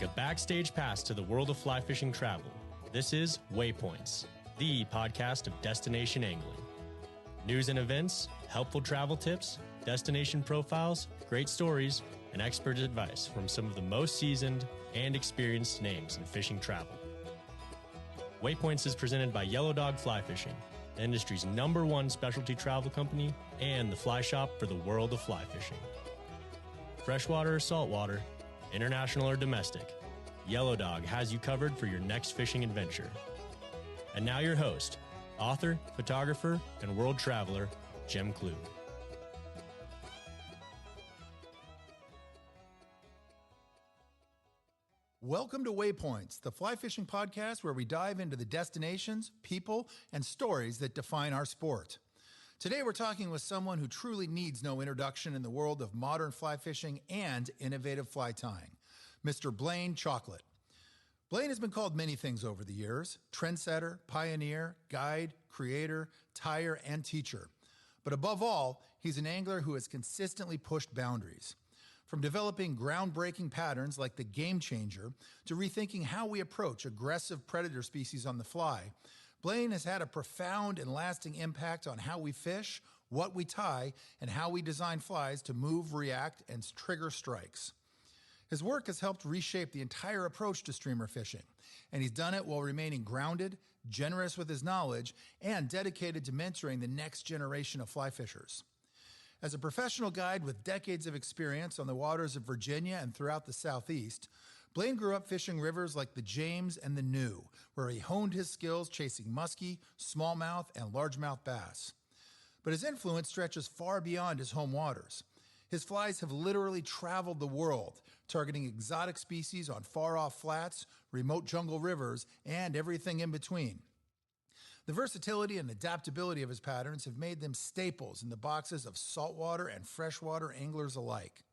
like a backstage pass to the world of fly fishing travel. This is Waypoints, the podcast of destination angling. News and events, helpful travel tips, destination profiles, great stories, and expert advice from some of the most seasoned and experienced names in fishing travel. Waypoints is presented by Yellow Dog Fly Fishing, the industry's #1 specialty travel company and the fly shop for the world of fly fishing. Freshwater or saltwater, international or domestic, Yellow Dog has you covered for your next fishing adventure. And now your host, author, photographer, and world traveler, Jim Klug. Welcome to Waypoints, the fly fishing podcast where we dive into the destinations, people, and stories that define our sport. Today we're talking with someone who truly needs no introduction in the world of modern fly fishing and innovative fly tying, Mr. Blane Chocklett. Blane has been called many things over the years: trendsetter, pioneer, guide, creator, tyer, and teacher. But above all, he's an angler who has consistently pushed boundaries. From developing groundbreaking patterns like the Game Changer to rethinking how we approach aggressive predator species on the fly, Blane has had a profound and lasting impact on how we fish, what we tie, and how we design flies to move, react, and trigger strikes. His work has helped reshape the entire approach to streamer fishing, and he's done it while remaining grounded, generous with his knowledge, and dedicated to mentoring the next generation of fly fishers. As a professional guide with decades of experience on the waters of Virginia and throughout the Southeast, Blane grew up fishing rivers like the James and the New, where he honed his skills chasing musky, smallmouth, and largemouth bass. But his influence stretches far beyond his home waters. His flies have literally traveled the world, targeting exotic species on far-off flats, remote jungle rivers, and everything in between. The versatility and adaptability of his patterns have made them staples in the boxes of saltwater and freshwater anglers alike.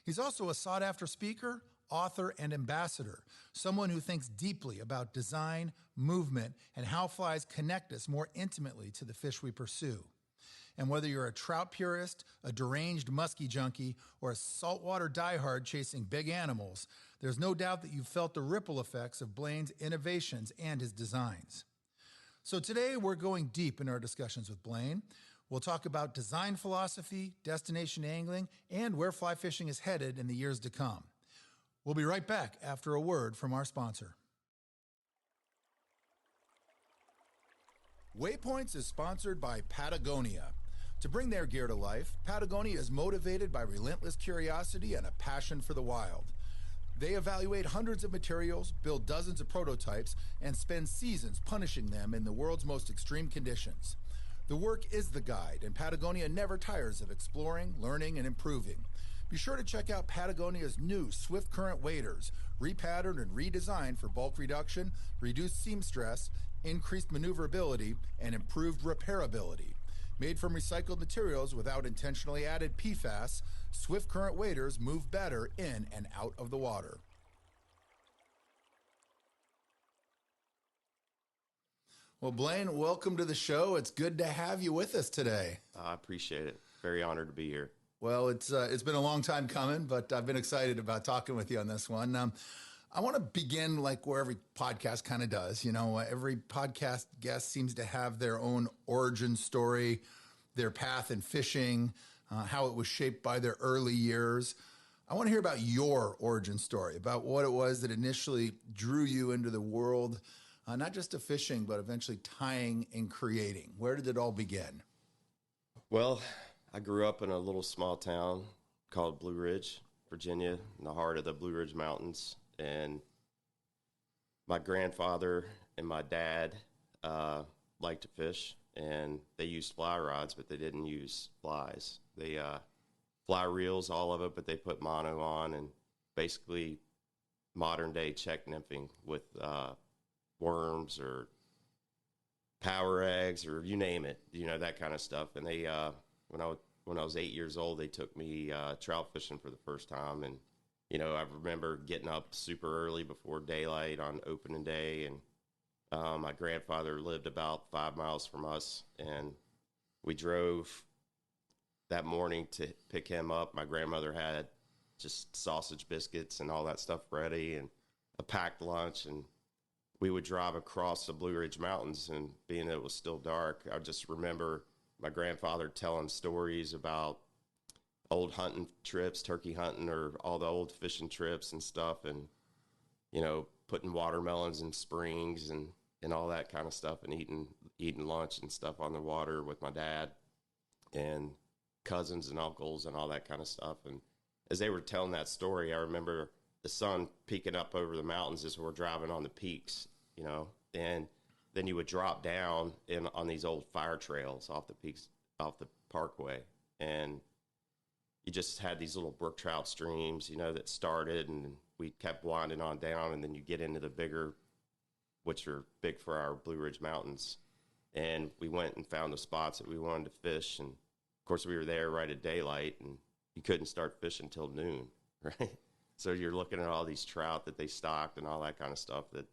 He's also a sought-after speaker, author, and ambassador, someone who thinks deeply about design, movement, and how flies connect us more intimately to the fish we pursue. And whether you're a trout purist, a deranged musky junkie, or a saltwater diehard chasing big animals, there's no doubt that you've felt the ripple effects of Blane's innovations and his designs. So today we're going deep in our discussions with Blane. We'll talk about design philosophy, destination angling, and where fly fishing is headed in the years to come. We'll be right back after a word from our sponsor. Waypoints is sponsored by Patagonia. To bring their gear to life, Patagonia is motivated by relentless curiosity and a passion for the wild. They evaluate hundreds of materials, build dozens of prototypes, and spend seasons punishing them in the world's most extreme conditions. The work is the guide, and Patagonia never tires of exploring, learning, and improving. Be sure to check out Patagonia's new Swift Current waders, repatterned and redesigned for bulk reduction, reduced seam stress, increased maneuverability, and improved repairability. Made from recycled materials without intentionally added PFAS, Swift Current waders move better in and out of the water. Well, Blane, welcome to the show. It's good to have you with us today. I appreciate it. Very honored to be here. Well, it's been a long time coming, but I've been excited about talking with you on this one. I want to begin like where every podcast kind of does. You know, every podcast guest seems to have their own origin story, their path in fishing, how it was shaped by their early years. I want to hear about your origin story, about what it was that initially drew you into the world, not just of fishing, but eventually tying and creating. Where did it all begin? Well, I grew up in a little small town called Blue Ridge, Virginia, in the heart of the Blue Ridge Mountains. And my grandfather and my dad liked to fish, and they used fly rods, but they didn't use flies. They fly reels, all of it, but they put mono on, and basically modern-day check nymphing with worms or power eggs or you name it, you know, that kind of stuff. And they when I was 8 years old, they took me trout fishing for the first time. And, you know, I remember getting up super early before daylight on opening day. And my grandfather lived about 5 miles from us. And we drove that morning to pick him up. My grandmother had just sausage biscuits and all that stuff ready and a packed lunch. And we would drive across the Blue Ridge Mountains, and being it was still dark, I just remember my grandfather telling stories about old hunting trips, turkey hunting, or all the old fishing trips and stuff, and, you know, putting watermelons in springs and all that kind of stuff, and eating lunch and stuff on the water with my dad and cousins and uncles and all that kind of stuff. And as they were telling that story, I remember the sun peeking up over the mountains as we're driving on the peaks, you know, and then you would drop down on these old fire trails off the peaks, off the parkway. And you just had these little brook trout streams, you know, that started, and we kept winding on down, and then you get into the bigger, which are big for our Blue Ridge Mountains. And we went and found the spots that we wanted to fish. And of course we were there right at daylight, and you couldn't start fishing till noon, right? So you're looking at all these trout that they stocked and all that kind of stuff that,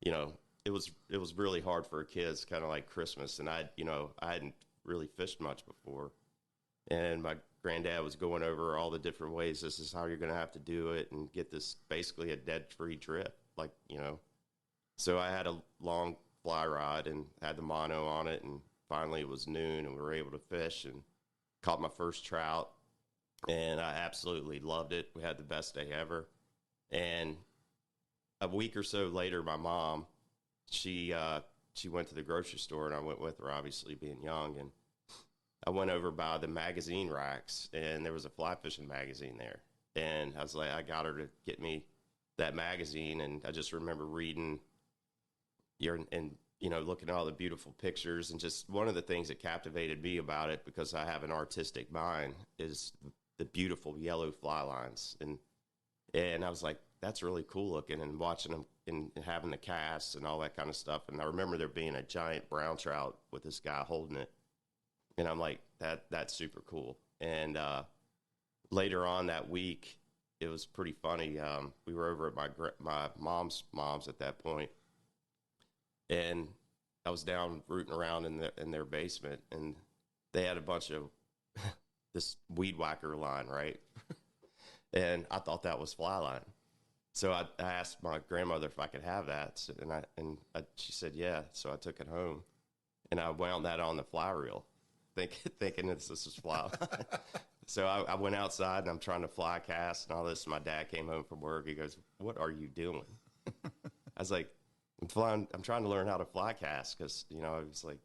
you know, it was really hard for kids, kind of like Christmas. And I hadn't really fished much before. And my granddad was going over all the different ways. This is how you're going to have to do it and get this basically a dead-free trip, like, you know. So I had a long fly rod and had the mono on it, and finally it was noon, and we were able to fish and caught my first trout, and I absolutely loved it. We had the best day ever. And a week or so later, my mom, she went to the grocery store, and I went with her, obviously being young, and I went over by the magazine racks, and there was a fly fishing magazine there. And I was like, I got her to get me that magazine, and I just remember reading and you know, looking at all the beautiful pictures. And just one of the things that captivated me about it, because I have an artistic mind, is the beautiful yellow fly lines. And I was like, that's really cool looking, and watching them and having the casts and all that kind of stuff. And I remember there being a giant brown trout with this guy holding it. And I'm like, that's super cool. And later on that week, it was pretty funny. We were over at my mom's at that point, and I was down rooting around in their basement, and they had a bunch of this weed whacker line, right? And I thought that was fly line. So I asked my grandmother if I could have that, and she said yeah. So I took it home, and I wound that on the fly reel, thinking this is fly line. So I went outside, and I'm trying to fly cast and all this. And my dad came home from work. He goes, "What are you doing?" I was like, I'm trying to learn how to fly cast, because, you know, it was like,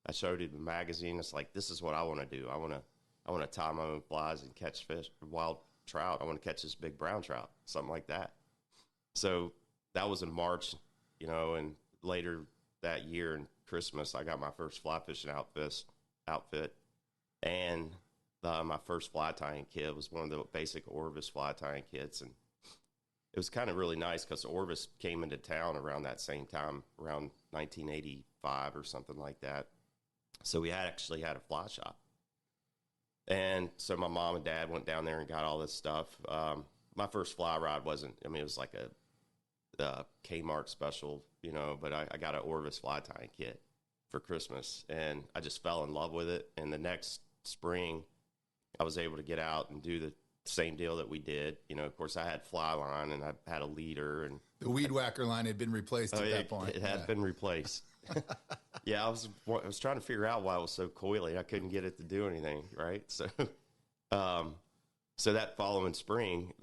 I showed him the magazine. It's like, this is what I want to do. I want to tie my own flies and catch fish, wild trout. I want to catch this big brown trout, something like that. So that was in March, you know, and later that year in Christmas, I got my first fly fishing outfit. And my first fly tying kit was one of the basic Orvis fly tying kits. And it was kind of really nice, because Orvis came into town around that same time, around 1985 or something like that. So we actually had a fly shop. And so my mom and dad went down there and got all this stuff. My first fly rod it was like a Kmart special, you know, but I got an Orvis fly tying kit for Christmas, and I just fell in love with it. And the next spring, I was able to get out and do the same deal that we did. You know, of course, I had fly line, and I had a leader, and the weed whacker line had been replaced at that point. It had been replaced. Yeah, I was trying to figure out why it was so coily. I couldn't get it to do anything, right? So, so that following spring,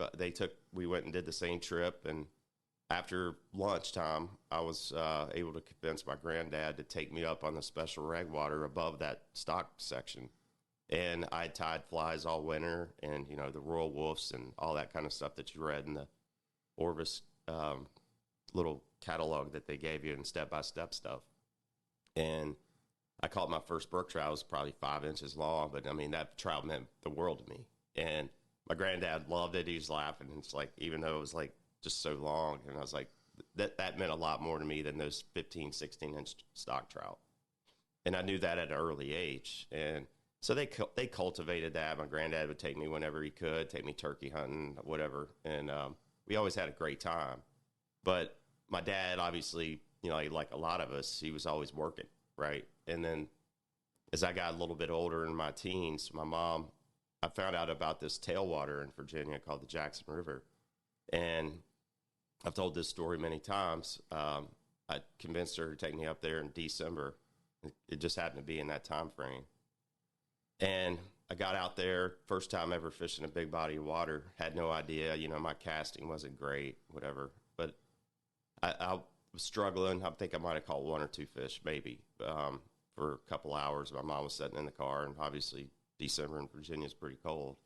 we went and did the same trip, and after lunchtime, I was able to convince my granddad to take me up on the special reg water above that stock section. And I tied flies all winter, and, you know, the Royal Wolves and all that kind of stuff that you read in the Orvis little catalog that they gave you, and step-by-step stuff. And I caught my first brook trout. It was probably 5 inches long, but, I mean, that trout meant the world to me. And my granddad loved it. He was laughing. It's like, even though it was, like, just so long, and I was like, that meant a lot more to me than those 15, 16-inch stock trout. And I knew that at an early age. And so they cultivated that. My granddad would take me whenever he could, take me turkey hunting, whatever. And we always had a great time. But my dad, obviously, you know, like a lot of us, he was always working, right? And then as I got a little bit older in my teens, my mom I found out about this tailwater in Virginia called the Jackson River. And I've told this story many times. I convinced her to take me up there in December. It just happened to be in that time frame. And I got out there, first time ever fishing a big body of water. Had no idea, my casting wasn't great, whatever. But I was struggling. I think I might have caught 1 or 2 fish, maybe, for a couple hours. My mom was sitting in the car, and obviously December in Virginia is pretty cold.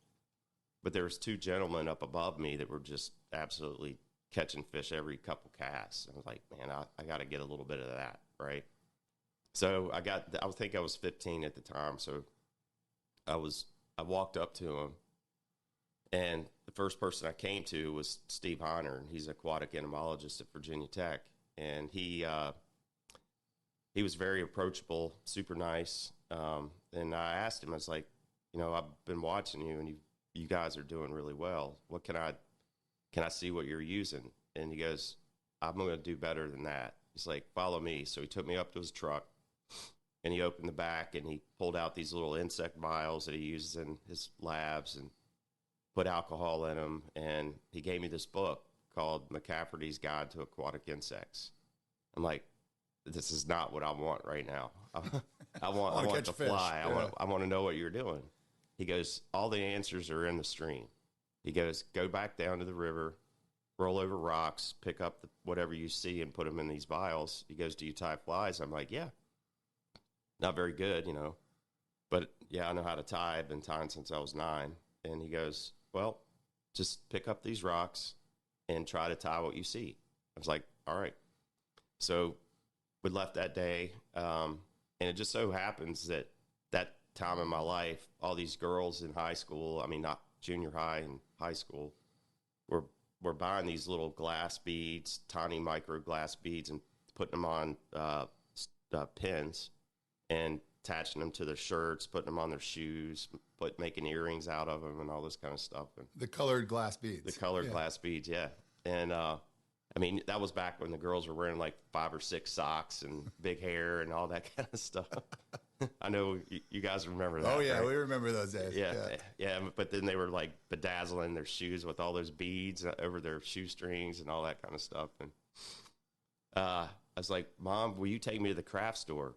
But there was 2 gentlemen up above me that were just absolutely catching fish every couple casts. I was like, man, I got to get a little bit of that, right? So I think I was 15 at the time, so I walked up to him, and the first person I came to was Steve Heiner, and he's an aquatic entomologist at Virginia Tech, and he was very approachable, super nice, and I asked him, I was like, I've been watching you, and you guys are doing really well. What can I see what you're using? And he goes, I'm going to do better than that. He's like, follow me. So he took me up to his truck, and he opened the back, and he pulled out these little insect vials that he uses in his labs and put alcohol in them. And he gave me this book called McCafferty's Guide to Aquatic Insects. I'm like, this is not what I want right now. I want to fly. Yeah. I want to know what you're doing. He goes, all the answers are in the stream. He goes, go back down to the river, roll over rocks, pick up whatever you see and put them in these vials. He goes, do you tie flies? I'm like, yeah. Not very good, but yeah, I know how to tie. I've been tying since I was 9. And he goes, well, just pick up these rocks and try to tie what you see. I was like, all right. So we left that day. And it just so happens that time in my life, all these girls in high school, not junior high and high school, were buying these little glass beads, tiny micro glass beads, and putting them on pins and attaching them to their shirts, putting them on their shoes, making earrings out of them and all this kind of stuff. And the colored glass beads. The colored glass beads, yeah. And, that was back when the girls were wearing like 5 or 6 socks and big hair and all that kind of stuff. I know you guys remember that. Oh, yeah, right? We remember those days. Yeah. But then they were like bedazzling their shoes with all those beads over their shoestrings and all that kind of stuff. And I was like, Mom, will you take me to the craft store?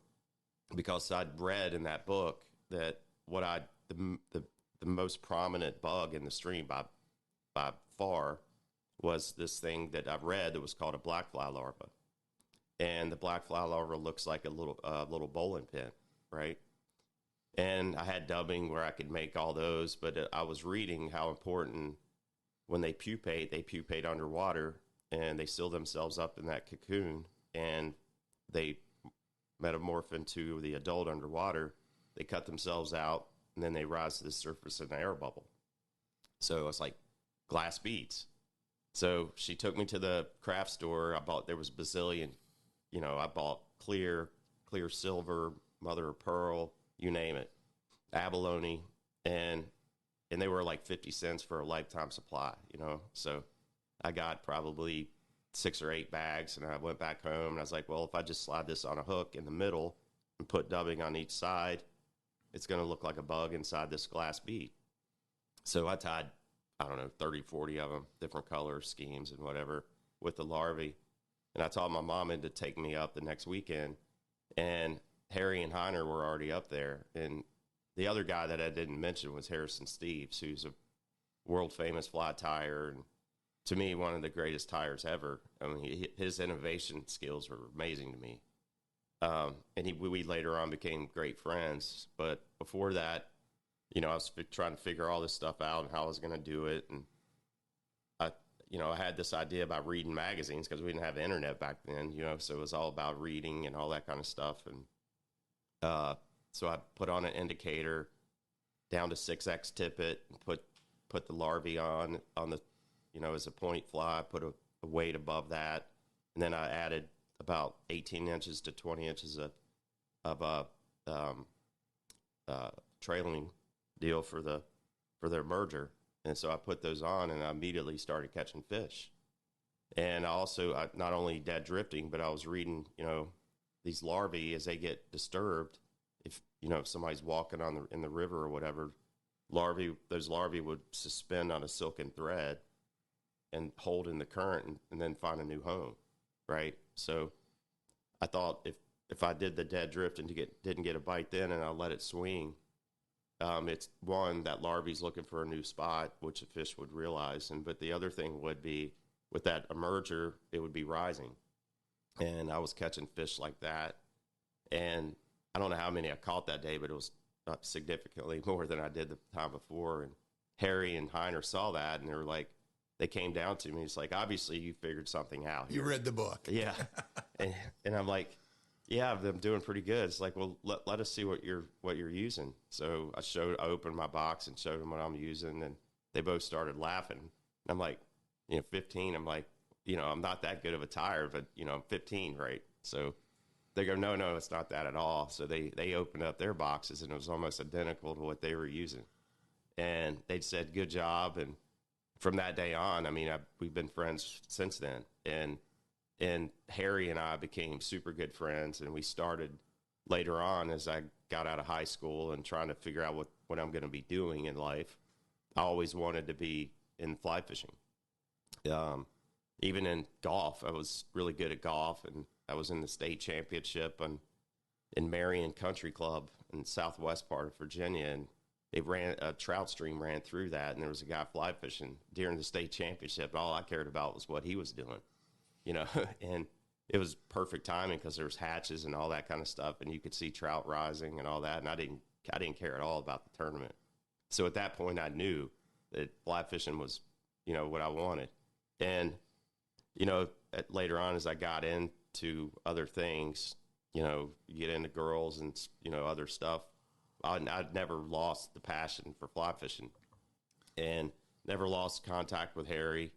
Because I'd read in that book that the most prominent bug in the stream by far was this thing that I've read that was called a black fly larva. And the black fly larva looks like a little bowling pin, right? And I had dubbing where I could make all those, but I was reading how important when they pupate underwater, and they seal themselves up in that cocoon, and they metamorph into the adult underwater. They cut themselves out, and then they rise to the surface in an air bubble. So it's like glass beads. So she took me to the craft store. There was bazillion, I bought clear silver, mother of pearl, you name it, abalone, and they were like 50 cents for a lifetime supply, So I got probably 6 or 8 bags, and I went back home, and I was like, well, if I just slide this on a hook in the middle and put dubbing on each side, it's going to look like a bug inside this glass bead. So I tied, 30, 40 of them, different color schemes and whatever, with the larvae. And I told my mom to take me up the next weekend, and Harry and Heiner were already up there. And the other guy that I didn't mention was Harrison Steves, who's a world famous fly tyer, and to me, one of the greatest tyers ever. His innovation skills were amazing to me. And we later on became great friends. But before that, I was trying to figure all this stuff out and how I was going to do it. And I had this idea about reading magazines because we didn't have the internet back then, so it was all about reading and all that kind of stuff. And so I put on an indicator down to 6X tippet and put the larvae on the, as a point fly, put a weight above that. And then I added about 18 inches to 20 inches of trailing deal for their merger. And so I put those on, and I immediately started catching fish. And I not only dead drifting, but I was reading, these larvae as they get disturbed. If somebody's walking in the river or whatever, those larvae would suspend on a silken thread and hold in the current and then find a new home, right? So I thought if I did the dead drift and didn't get a bite then and I let it swing, it's one, that larvae's looking for a new spot, which a fish would realize. But the other thing would be with that emerger, it would be rising. And I was catching fish like that. And I don't know how many I caught that day, but it was significantly more than I did the time before. And Harry and Heiner saw that, and they came down to me. It's like, obviously you figured something out here. You read the book. Yeah. and I'm like, yeah, I'm doing pretty good. It's like, well, let us see what you're using. So I opened my box and showed them what I'm using, and they both started laughing. And I'm like, 15. I'm like, I'm not that good of a tire, but I'm 15, right? So they go, no, it's not that at all. So they opened up their boxes, and it was almost identical to what they were using. And they said, good job. And from that day on, we've been friends since then. And Harry and I became super good friends, and we started later on as I got out of high school and trying to figure out what I'm going to be doing in life. I always wanted to be in fly fishing. Even in golf, I was really good at golf, and I was in the state championship in Marion Country Club in the southwest part of Virginia, and a trout stream ran through that, and there was a guy fly fishing during the state championship. And all I cared about was what he was doing, and it was perfect timing because there was hatches and all that kind of stuff, and you could see trout rising and all that. And I didn't care at all about the tournament. So at that point, I knew that fly fishing was, what I wanted. And, later on, as I got into other things, you get into girls and, other stuff, I'd never lost the passion for fly fishing and never lost contact with Harry.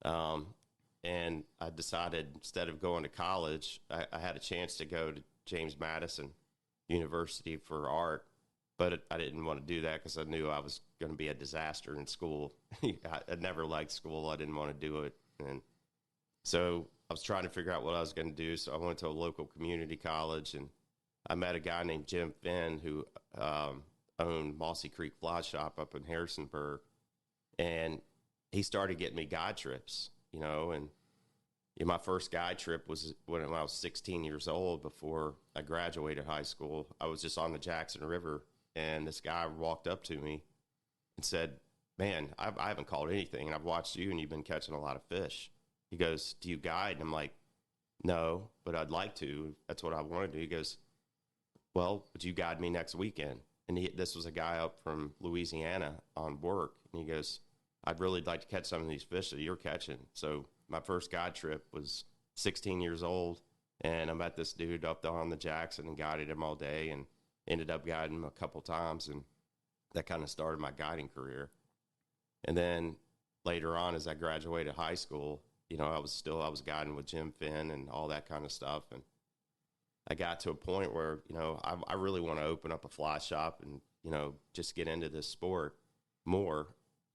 And I decided instead of going to college, I had a chance to go to James Madison University for art, but I didn't want to do that because I knew I was going to be a disaster in school. I never liked school. I didn't want to do it. And so I was trying to figure out what I was going to do. So I went to a local community college, and I met a guy named Jim Finn who owned Mossy Creek Fly Shop up in Harrisonburg. And he started getting me guide trips, and my first guide trip was when I was 16 years old before I graduated high school. I was just on the Jackson River, and this guy walked up to me and said, man, I haven't caught anything, and I've watched you, and you've been catching a lot of fish. He goes, do you guide? And I'm like, no, but I'd like to. That's what I want to do. He goes, well, would you guide me next weekend? And this was a guy up from Louisiana on work, and he goes, I'd really like to catch some of these fish that you're catching. So my first guide trip was 16 years old, and I met this dude up on the Jackson and guided him all day and ended up guiding him a couple times, and that kind of started my guiding career. And then later on, as I graduated high school, I was guiding with Jim Finn and all that kind of stuff. And I got to a point where, I really want to open up a fly shop and, just get into this sport more.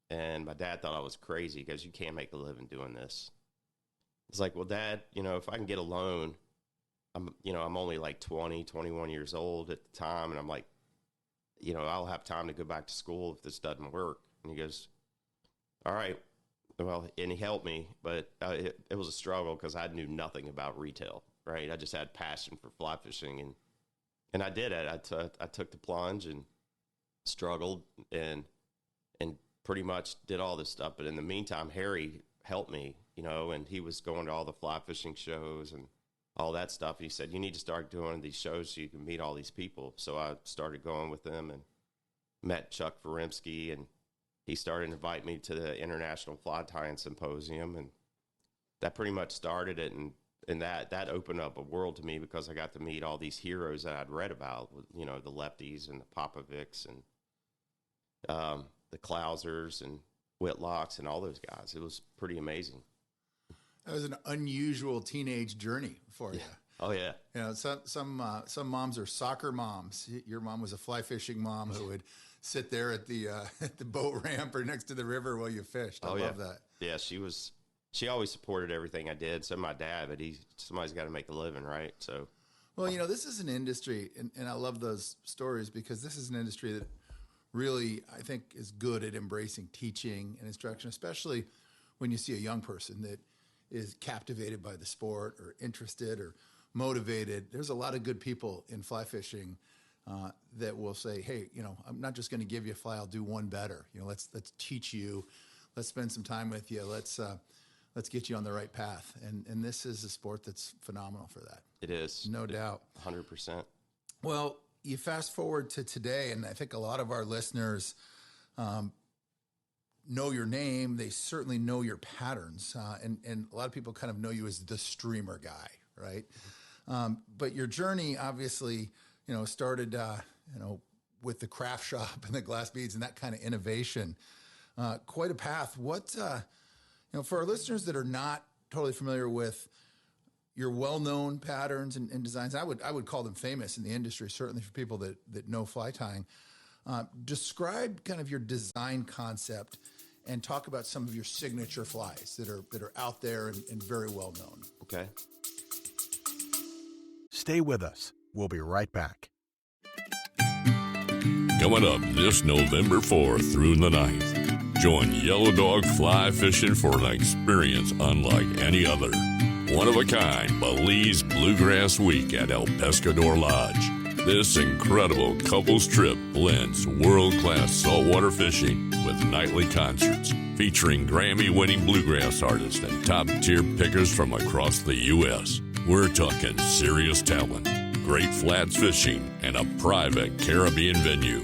And my dad thought I was crazy because you can't make a living doing this. It's like, well, Dad, if I can get a loan, I'm only like 20, 21 years old at the time. And I'm like, I'll have time to go back to school if this doesn't work. And he goes, all right. Well, and he helped me, but it was a struggle because I knew nothing about retail, right? I just had passion for fly fishing, and I did it. I took the plunge and struggled and pretty much did all this stuff. But in the meantime, Harry helped me, and he was going to all the fly fishing shows and all that stuff. He said, you need to start doing these shows so you can meet all these people. So I started going with them and met Chuck Ferimsky, and he started to invite me to the International Fly Tying Symposium, and that pretty much started it. And that opened up a world to me because I got to meet all these heroes that I'd read about, the Lefties and the Popovics and the Klausers and Whitlocks and all those guys. It was pretty amazing. That was an unusual teenage journey for you. Oh yeah. Some moms are soccer moms. Your mom was a fly fishing mom who would sit there at the boat ramp or next to the river while you fished. I love that. Yeah, she always supported everything I did. So my dad, but somebody's got to make a living, right? So, well, this is an industry, and I love those stories because this is an industry that really, I think, is good at embracing teaching and instruction, especially when you see a young person that is captivated by the sport or interested or motivated. There's a lot of good people in fly fishing that will say, hey, I'm not just going to give you a fly, I'll do one better. Let's teach you, let's spend some time with you, let's get you on the right path. And this is a sport that's phenomenal for that. It is. No doubt. 100%. Well, you fast forward to today, and I think a lot of our listeners know your name. They certainly know your patterns. And a lot of people kind of know you as the streamer guy, right? But your journey obviously, started, with the craft shop and the glass beads and that kind of innovation. Quite a path. What, for our listeners that are not totally familiar with your well-known patterns and designs, I would call them famous in the industry, certainly for people that know fly tying. Describe kind of your design concept and talk about some of your signature flies that are out there and very well known. Okay. Stay with us. We'll be right back. Coming up this November 4th through the 9th, join Yellow Dog Fly Fishing for an experience unlike any other. One of a kind Belize Bluegrass Week at El Pescador Lodge. This incredible couples trip blends world-class saltwater fishing with nightly concerts featuring Grammy-winning bluegrass artists and top-tier pickers from across the U.S. We're talking serious talent, great flats fishing, and a private Caribbean venue.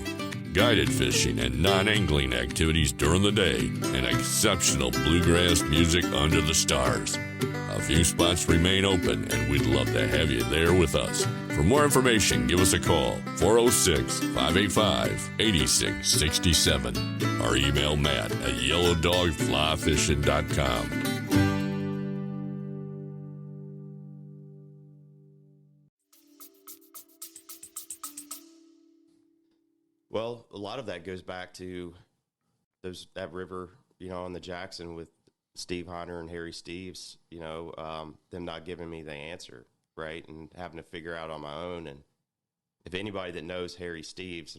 Guided fishing and non-angling activities during the day, and exceptional bluegrass music under the stars. A few spots remain open, and we'd love to have you there with us. For more information, give us a call, 406-585-8667, or email Matt at yellowdogflyfishing.com. Well, a lot of that goes back to that river, on the Jackson with Steve Heiner and Harry Steves, them not giving me the answer, right, and having to figure out on my own. And if anybody that knows Harry Steves,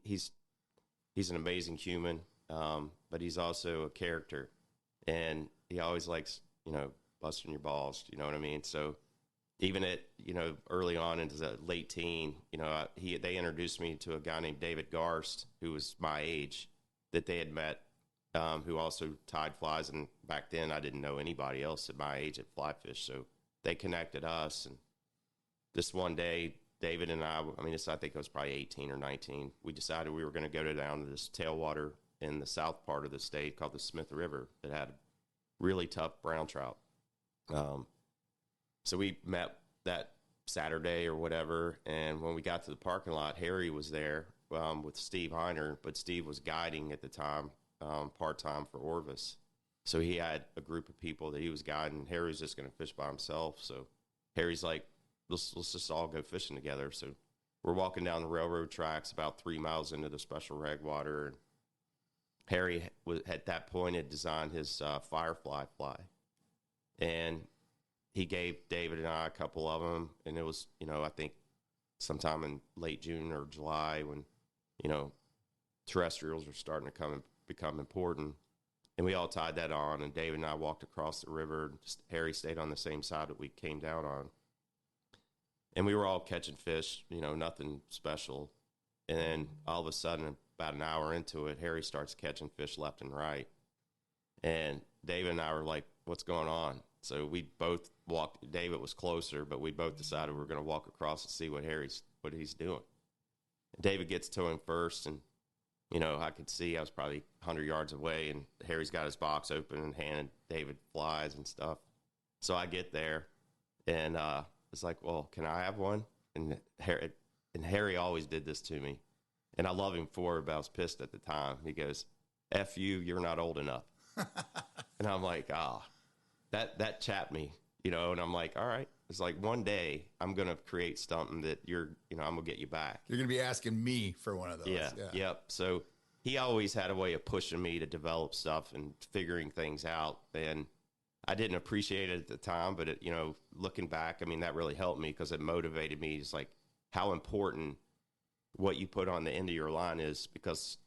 he's an amazing human, but he's also a character, and he always likes, busting your balls, you know what I mean? So even at, early on into the late teen, they introduced me to a guy named David Garst, who was my age, that they had met, who also tied flies. And back then I didn't know anybody else at my age at Flyfish. So they connected us. And this one day, David and I think I was probably 18 or 19. We decided we were going to go down to this tailwater in the south part of the state called the Smith River that had really tough brown trout. So we met that Saturday or whatever, and when we got to the parking lot, Harry was there with Steve Heiner, but Steve was guiding at the time, part-time for Orvis. So he had a group of people that he was guiding. Harry was just going to fish by himself. So Harry's like, let's just all go fishing together. So we're walking down the railroad tracks about 3 miles into the special reg water. And Harry, at that point, had designed his Firefly fly. And he gave David and I a couple of them, and it was, I think sometime in late June or July when, terrestrials were starting to become important. And we all tied that on, and David and I walked across the river. Harry stayed on the same side that we came down on. And we were all catching fish, nothing special. And then all of a sudden, about an hour into it, Harry starts catching fish left and right. And David and I were like, what's going on? So we both walked. David was closer, but we both decided we were going to walk across and see what he's doing. And David gets to him first, and I could see I was probably 100 yards away, and Harry's got his box open and handed David flies and stuff. So I get there, and it's like, well, can I have one? And Harry always did this to me, and I love him for it, but I was pissed at the time. He goes, "F you, you're not old enough." And I'm like, that chapped me, and I'm like, all right. It's like one day I'm going to create something that I'm going to get you back. You're going to be asking me for one of those. Yeah. Yep. So he always had a way of pushing me to develop stuff and figuring things out. And I didn't appreciate it at the time, but looking back, that really helped me because it motivated me. It's like how important what you put on the end of your line is, because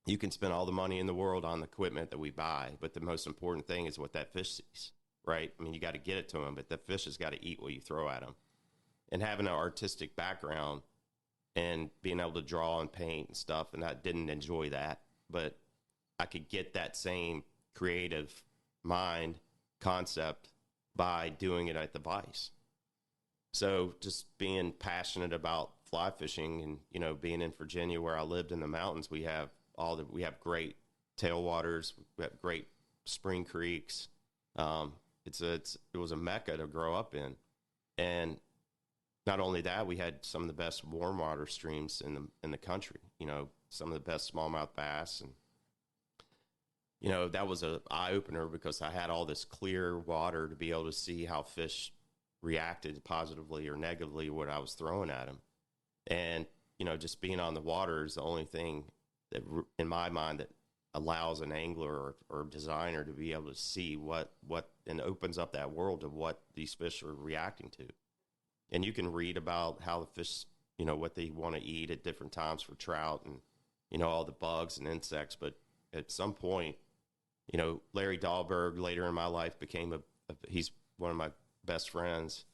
you can spend all the money in the world on the equipment that we buy, but the most important thing is what that fish sees, right? I mean, you got to get it to him, but the fish has got to eat what you throw at him. And having an artistic background and being able to draw and paint and stuff, and I didn't enjoy that, but I could get that same creative mind concept by doing it at the Vice. So just being passionate about fly fishing, and, you know, being in Virginia where I lived in the mountains, we have great tailwaters, we have great spring creeks. It was a mecca to grow up in. And not only that, we had some of the best warm water streams in the country, you know, some of the best smallmouth bass. And, you know, that was an eye opener, because I had all this clear water to be able to see how fish reacted positively or negatively to what I was throwing at them. And, you know, just being on the water is the only thing that, in my mind, that allows an angler or designer to be able to see what and opens up that world of what these fish are reacting to. And you can read about how the fish, you know, what they want to eat at different times for trout, and, you know, all the bugs and insects. But at some point, you know, Larry Dahlberg later in my life became he's one of my best friends.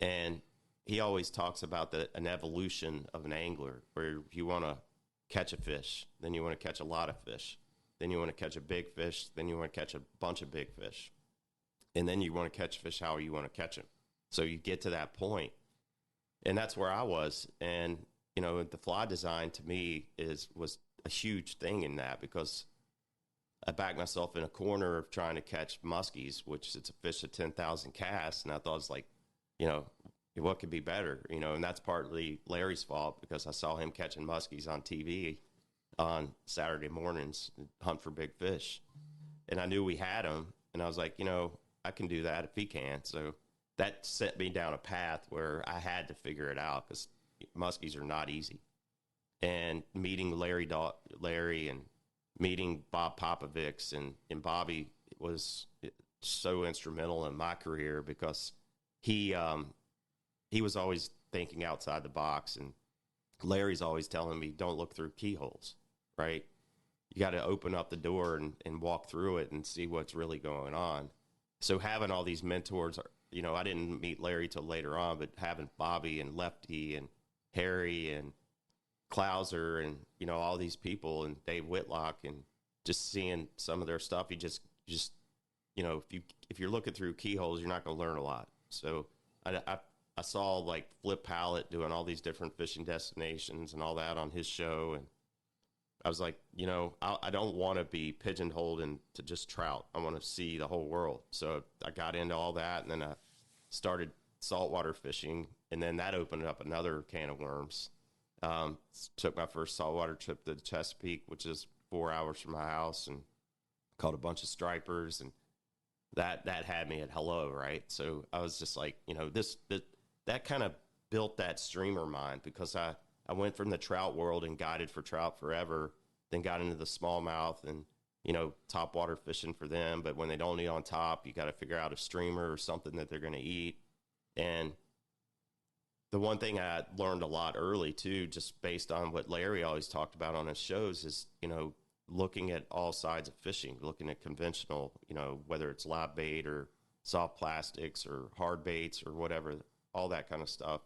And he always talks about an evolution of an angler, where you want to catch a fish, then you want to catch a lot of fish, then you want to catch a big fish, then you want to catch a bunch of big fish, and then you want to catch fish how you want to catch them. So you get to that point, and that's where I was. And, you know, the fly design to me was a huge thing in that, because I backed myself in a corner of trying to catch muskies, which it's a fish of 10,000 casts, and I thought, it's like, you know, what could be better, you know? And that's partly Larry's fault, because I saw him catching muskies on TV on Saturday mornings, hunt for big fish, and I knew we had him, and I was like, you know, I can do that if he can. So that set me down a path where I had to figure it out, because muskies are not easy. And meeting Larry and meeting Bob Popovics, and Bobby was so instrumental in my career, because he was always thinking outside the box, and Larry's always telling me, don't look through keyholes, right? You got to open up the door and walk through it and see what's really going on. So having all these mentors, you know, I didn't meet Larry till later on, but having Bobby and Lefty and Harry and Clouser and, you know, all these people, and Dave Whitlock, and just seeing some of their stuff, you just, you know, if you're looking through keyholes, you're not going to learn a lot. So I saw, like, Flip Hallett doing all these different fishing destinations and all that on his show, and I was like, you know, I don't want to be pigeonholed into just trout. I want to see the whole world. So I got into all that, and then I started saltwater fishing, and then that opened up another can of worms. Took my first saltwater trip to the Chesapeake, which is 4 hours from my house, and caught a bunch of stripers, and that had me at hello, right? So I was just like, you know, that kind of built that streamer mind, because I went from the trout world and guided for trout forever, then got into the smallmouth and, you know, top water fishing for them. But when they don't eat on top, you got to figure out a streamer or something that they're going to eat. And the one thing I learned a lot early too, just based on what Larry always talked about on his shows, is, you know, looking at all sides of fishing, looking at conventional, you know, whether it's live bait or soft plastics or hard baits or whatever, all that kind of stuff.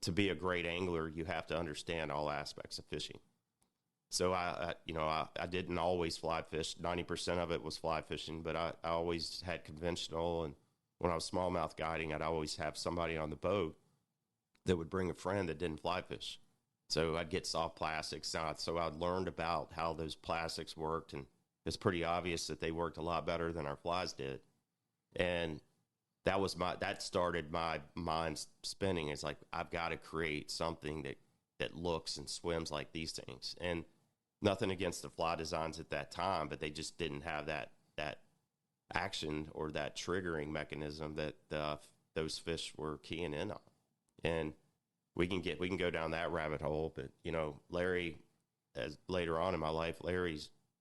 To be a great angler, you have to understand all aspects of fishing. So I didn't always fly fish. 90% of it was fly fishing, but I always had conventional. And when I was smallmouth guiding, I'd always have somebody on the boat that would bring a friend that didn't fly fish. So I'd get soft plastics. So I'd learned about how those plastics worked, and it's pretty obvious that they worked a lot better than our flies did. And that started my mind spinning. It's like, I've got to create something that looks and swims like these things. And nothing against the fly designs at that time, but they just didn't have that action or that triggering mechanism that those fish were keying in on. And we can go down that rabbit hole. But, you know, Larry, as later on in my life,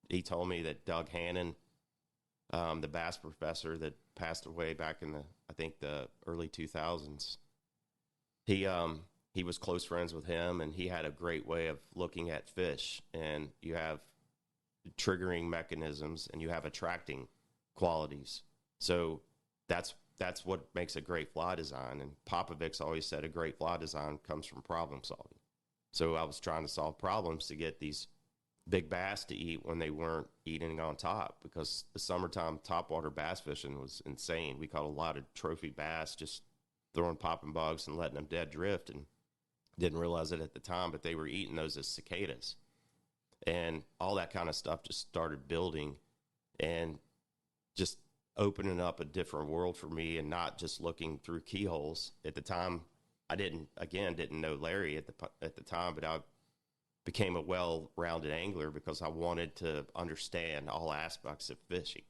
he told me that Doug Hannon, the bass professor that passed away back in the early 2000s, he he was close friends with him, and he had a great way of looking at fish. And you have triggering mechanisms, and you have attracting qualities. So that's what makes a great fly design. And Popovic's always said a great fly design comes from problem solving. So I was trying to solve problems to get these big bass to eat when they weren't eating on top, because the summertime topwater bass fishing was insane. We caught a lot of trophy bass just throwing popping bugs and letting them dead drift, and didn't realize it at the time, but they were eating those as cicadas. And all that kind of stuff just started building and just opening up a different world for me, and not just looking through keyholes. At the time, I didn't know Larry at the time, but I became a well-rounded angler because I wanted to understand all aspects of fishing.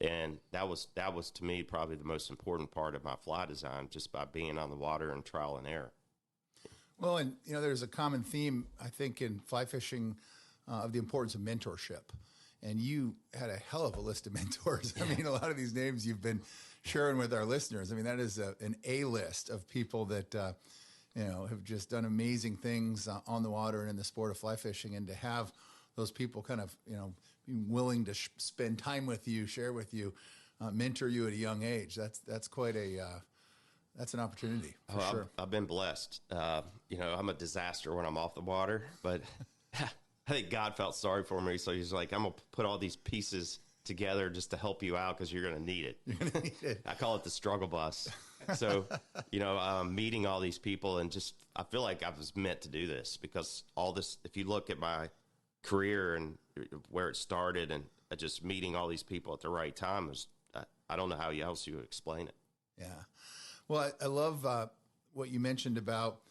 And that was to me probably the most important part of my fly design, just by being on the water and trial and error. Well, and there's a common theme, I think, in fly fishing of the importance of mentorship. And you had a hell of a list of mentors. I mean, a lot of these names you've been sharing with our listeners. I mean, that is an A-list of people that have just done amazing things on the water and in the sport of fly fishing. And to have those people kind of being willing to spend time with you, share with you, mentor you at a young age, that's quite that's an opportunity for sure. I've been blessed. I'm a disaster when I'm off the water, but I think God felt sorry for me. So he's like, I'm going to put all these pieces together just to help you out, because you're going to need it. You're going to need it. I call it the struggle bus. So, meeting all these people, and just, I feel like I was meant to do this, because all this, if you look at my career and where it started, and just meeting all these people at the right time, I don't know how else you would explain it. Yeah. Well, I love what you mentioned about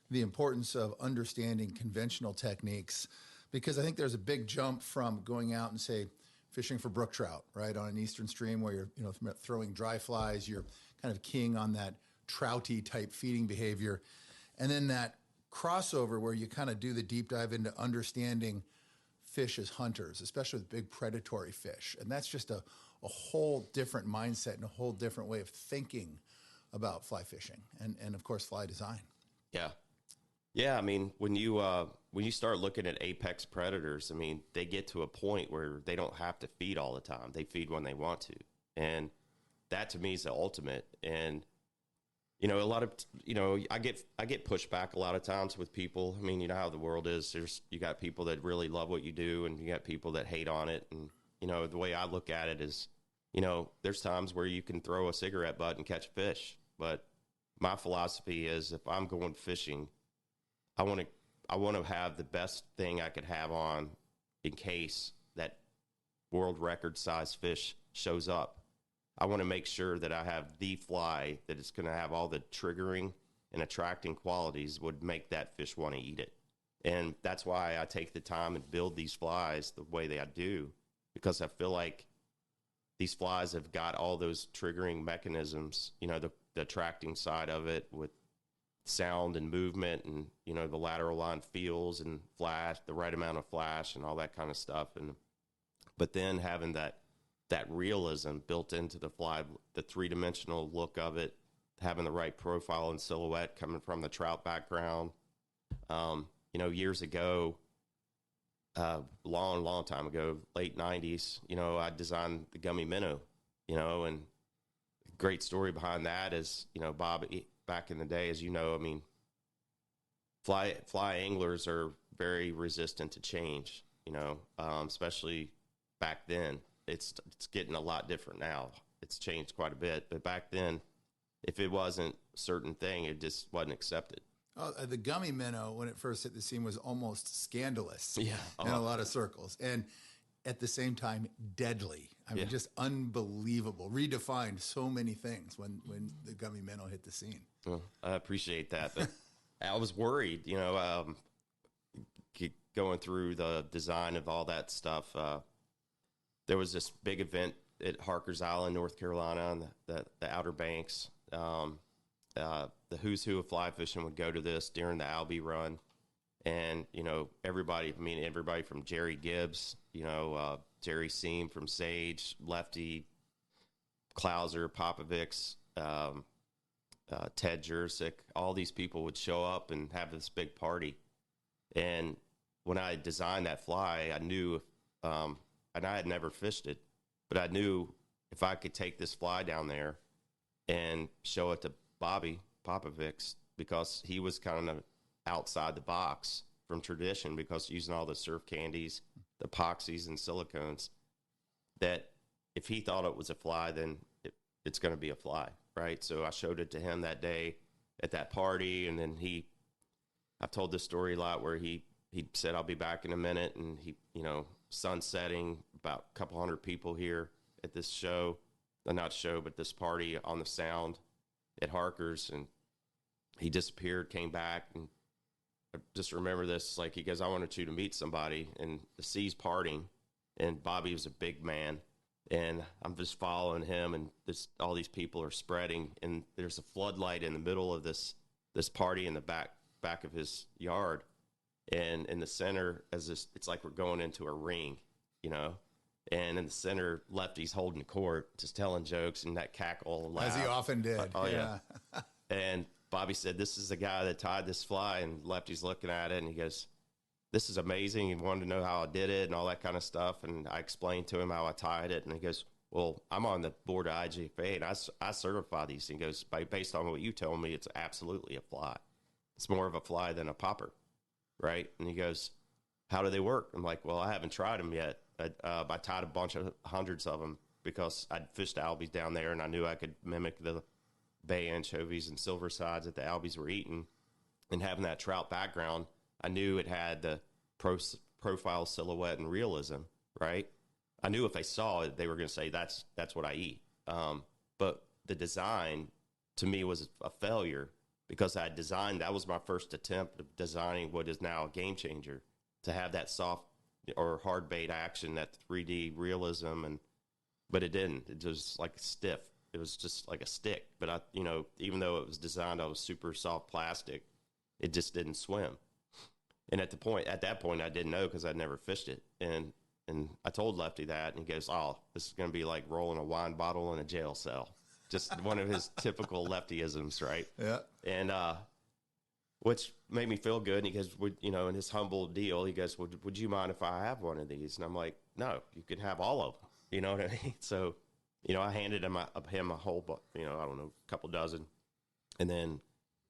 the importance of understanding conventional techniques, because I think there's a big jump from going out and, say, fishing for brook trout, right, on an eastern stream where you're throwing dry flies, you're kind of keying on that trouty type feeding behavior, and then that crossover where you kind of do the deep dive into understanding fish as hunters, especially with big predatory fish. And that's just a whole different mindset and a whole different way of thinking about fly fishing and of course, fly design. Yeah. Yeah. I mean, when you start looking at apex predators, I mean, they get to a point where they don't have to feed all the time. They feed when they want to. And that to me is the ultimate. And, a lot of, I get pushed back a lot of times with people. I mean, you know how the world is. You got people that really love what you do, and you got people that hate on it. And, the way I look at it is, there's times where you can throw a cigarette butt and catch fish. But my philosophy is, if I'm going fishing, I want to have the best thing I could have on in case that world record size fish shows up. I want to make sure that I have the fly that is going to have all the triggering and attracting qualities would make that fish want to eat it. And that's why I take the time and build these flies the way that I do, because I feel like these flies have got all those triggering mechanisms, the attracting side of it with sound and movement, and, the lateral line feels and flash, the right amount of flash and all that kind of stuff. But then having that realism built into the fly, the three-dimensional look of it, having the right profile and silhouette coming from the trout background. Years ago, long time ago, late 90s, I designed the gummy minnow, and great story behind that is, Bob, back in the day, as I mean, fly anglers are very resistant to change, especially back then. It's getting a lot different now. It's changed quite a bit, but back then, if it wasn't a certain thing, it just wasn't accepted. The gummy minnow, when it first hit the scene, was almost scandalous in a lot of circles. And at the same time, deadly. I mean, just unbelievable. Redefined so many things when the gummy minnow hit the scene. Well, I appreciate that. But I was worried, going through the design of all that stuff. There was this big event at Harker's Island, North Carolina, on the Outer Banks. The who's who of fly fishing would go to this during the Albee run. And, everybody from Jerry Gibbs, Jerry Seam from Sage, Lefty, Clouser, Popovic's, Ted Jurczyk, all these people would show up and have this big party. And when I designed that fly, I knew, and I had never fished it, but I knew if I could take this fly down there and show it to Bobby Popovics, because he was kind of outside the box from tradition, because using all the surf candies, the epoxies and silicones, that if he thought it was a fly, then it's going to be a fly, right? So I showed it to him that day at that party, and then I've told this story a lot where he said, I'll be back in a minute, and he, sun setting, about a couple hundred people here at this show, not show, but this party on the Sound at Harker's, and he disappeared, came back, and I just remember this, like, he goes, I wanted you to meet somebody, and the sea's parting, and Bobby was a big man, and I'm just following him, and all these people are spreading, and there's a floodlight in the middle of this party in the back of his yard, and in the center, it's like we're going into a ring, and in the center, Lefty's holding the court, just telling jokes, and that cackle laugh. As he often did. Oh, yeah. And Bobby said, this is the guy that tied this fly, and Lefty's looking at it, and he goes, this is amazing. He wanted to know how I did it and all that kind of stuff, and I explained to him how I tied it, and he goes, well, I'm on the board of IGFA, and I certify these. And he goes, based on what you told me, it's absolutely a fly. It's more of a fly than a popper, right? And he goes, how do they work? I'm like, well, I haven't tried them yet. I tied a bunch of hundreds of them because I'd fished albies down there, and I knew I could mimic the bay anchovies and silver sides that the albies were eating. And having that trout background, I knew it had the profile, silhouette, and realism, right? I knew if they saw it, they were going to say, that's what I eat. But the design, to me, was a failure, because that was my first attempt of designing what is now a game changer, to have that soft or hard bait action, that 3D realism, but it didn't. It was like stiff. It was just like a stick. But even though it was designed out of super soft plastic, it just didn't swim. And at that point, I didn't know, because I'd never fished it. And I told Lefty that, and he goes, oh, this is going to be like rolling a wine bottle in a jail cell. Just one of his typical Leftyisms, right? Yeah. And which made me feel good. And he goes, in his humble deal, he goes, would you mind if I have one of these? And I'm like, no, you can have all of them. You know what I mean? So, I handed him a whole, I don't know, a couple dozen. And then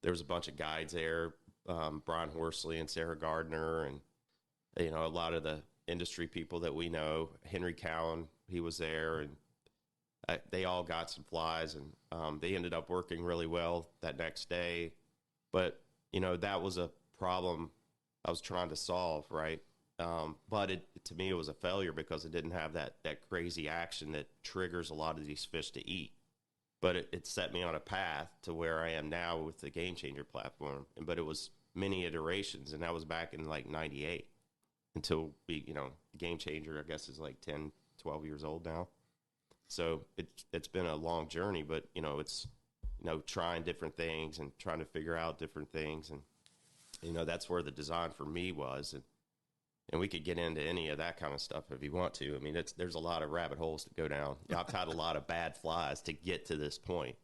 there was a bunch of guides there, Brian Horsley and Sarah Gardner, and, a lot of the industry people that we know. Henry Cowan, he was there, and they all got some flies, and they ended up working really well that next day. But, that was a problem I was trying to solve, right? But to me, it was a failure, because it didn't have that crazy action that triggers a lot of these fish to eat. But it set me on a path to where I am now with the Game Changer platform. But it was many iterations, and that was back in like 98 until Game Changer, I guess, is like 10, 12 years old now. So it's been a long journey, but, it's, trying different things and trying to figure out different things. And, that's where the design for me was. And we could get into any of that kind of stuff if you want to. I mean, there's a lot of rabbit holes to go down. I've tied a lot of bad flies to get to this point,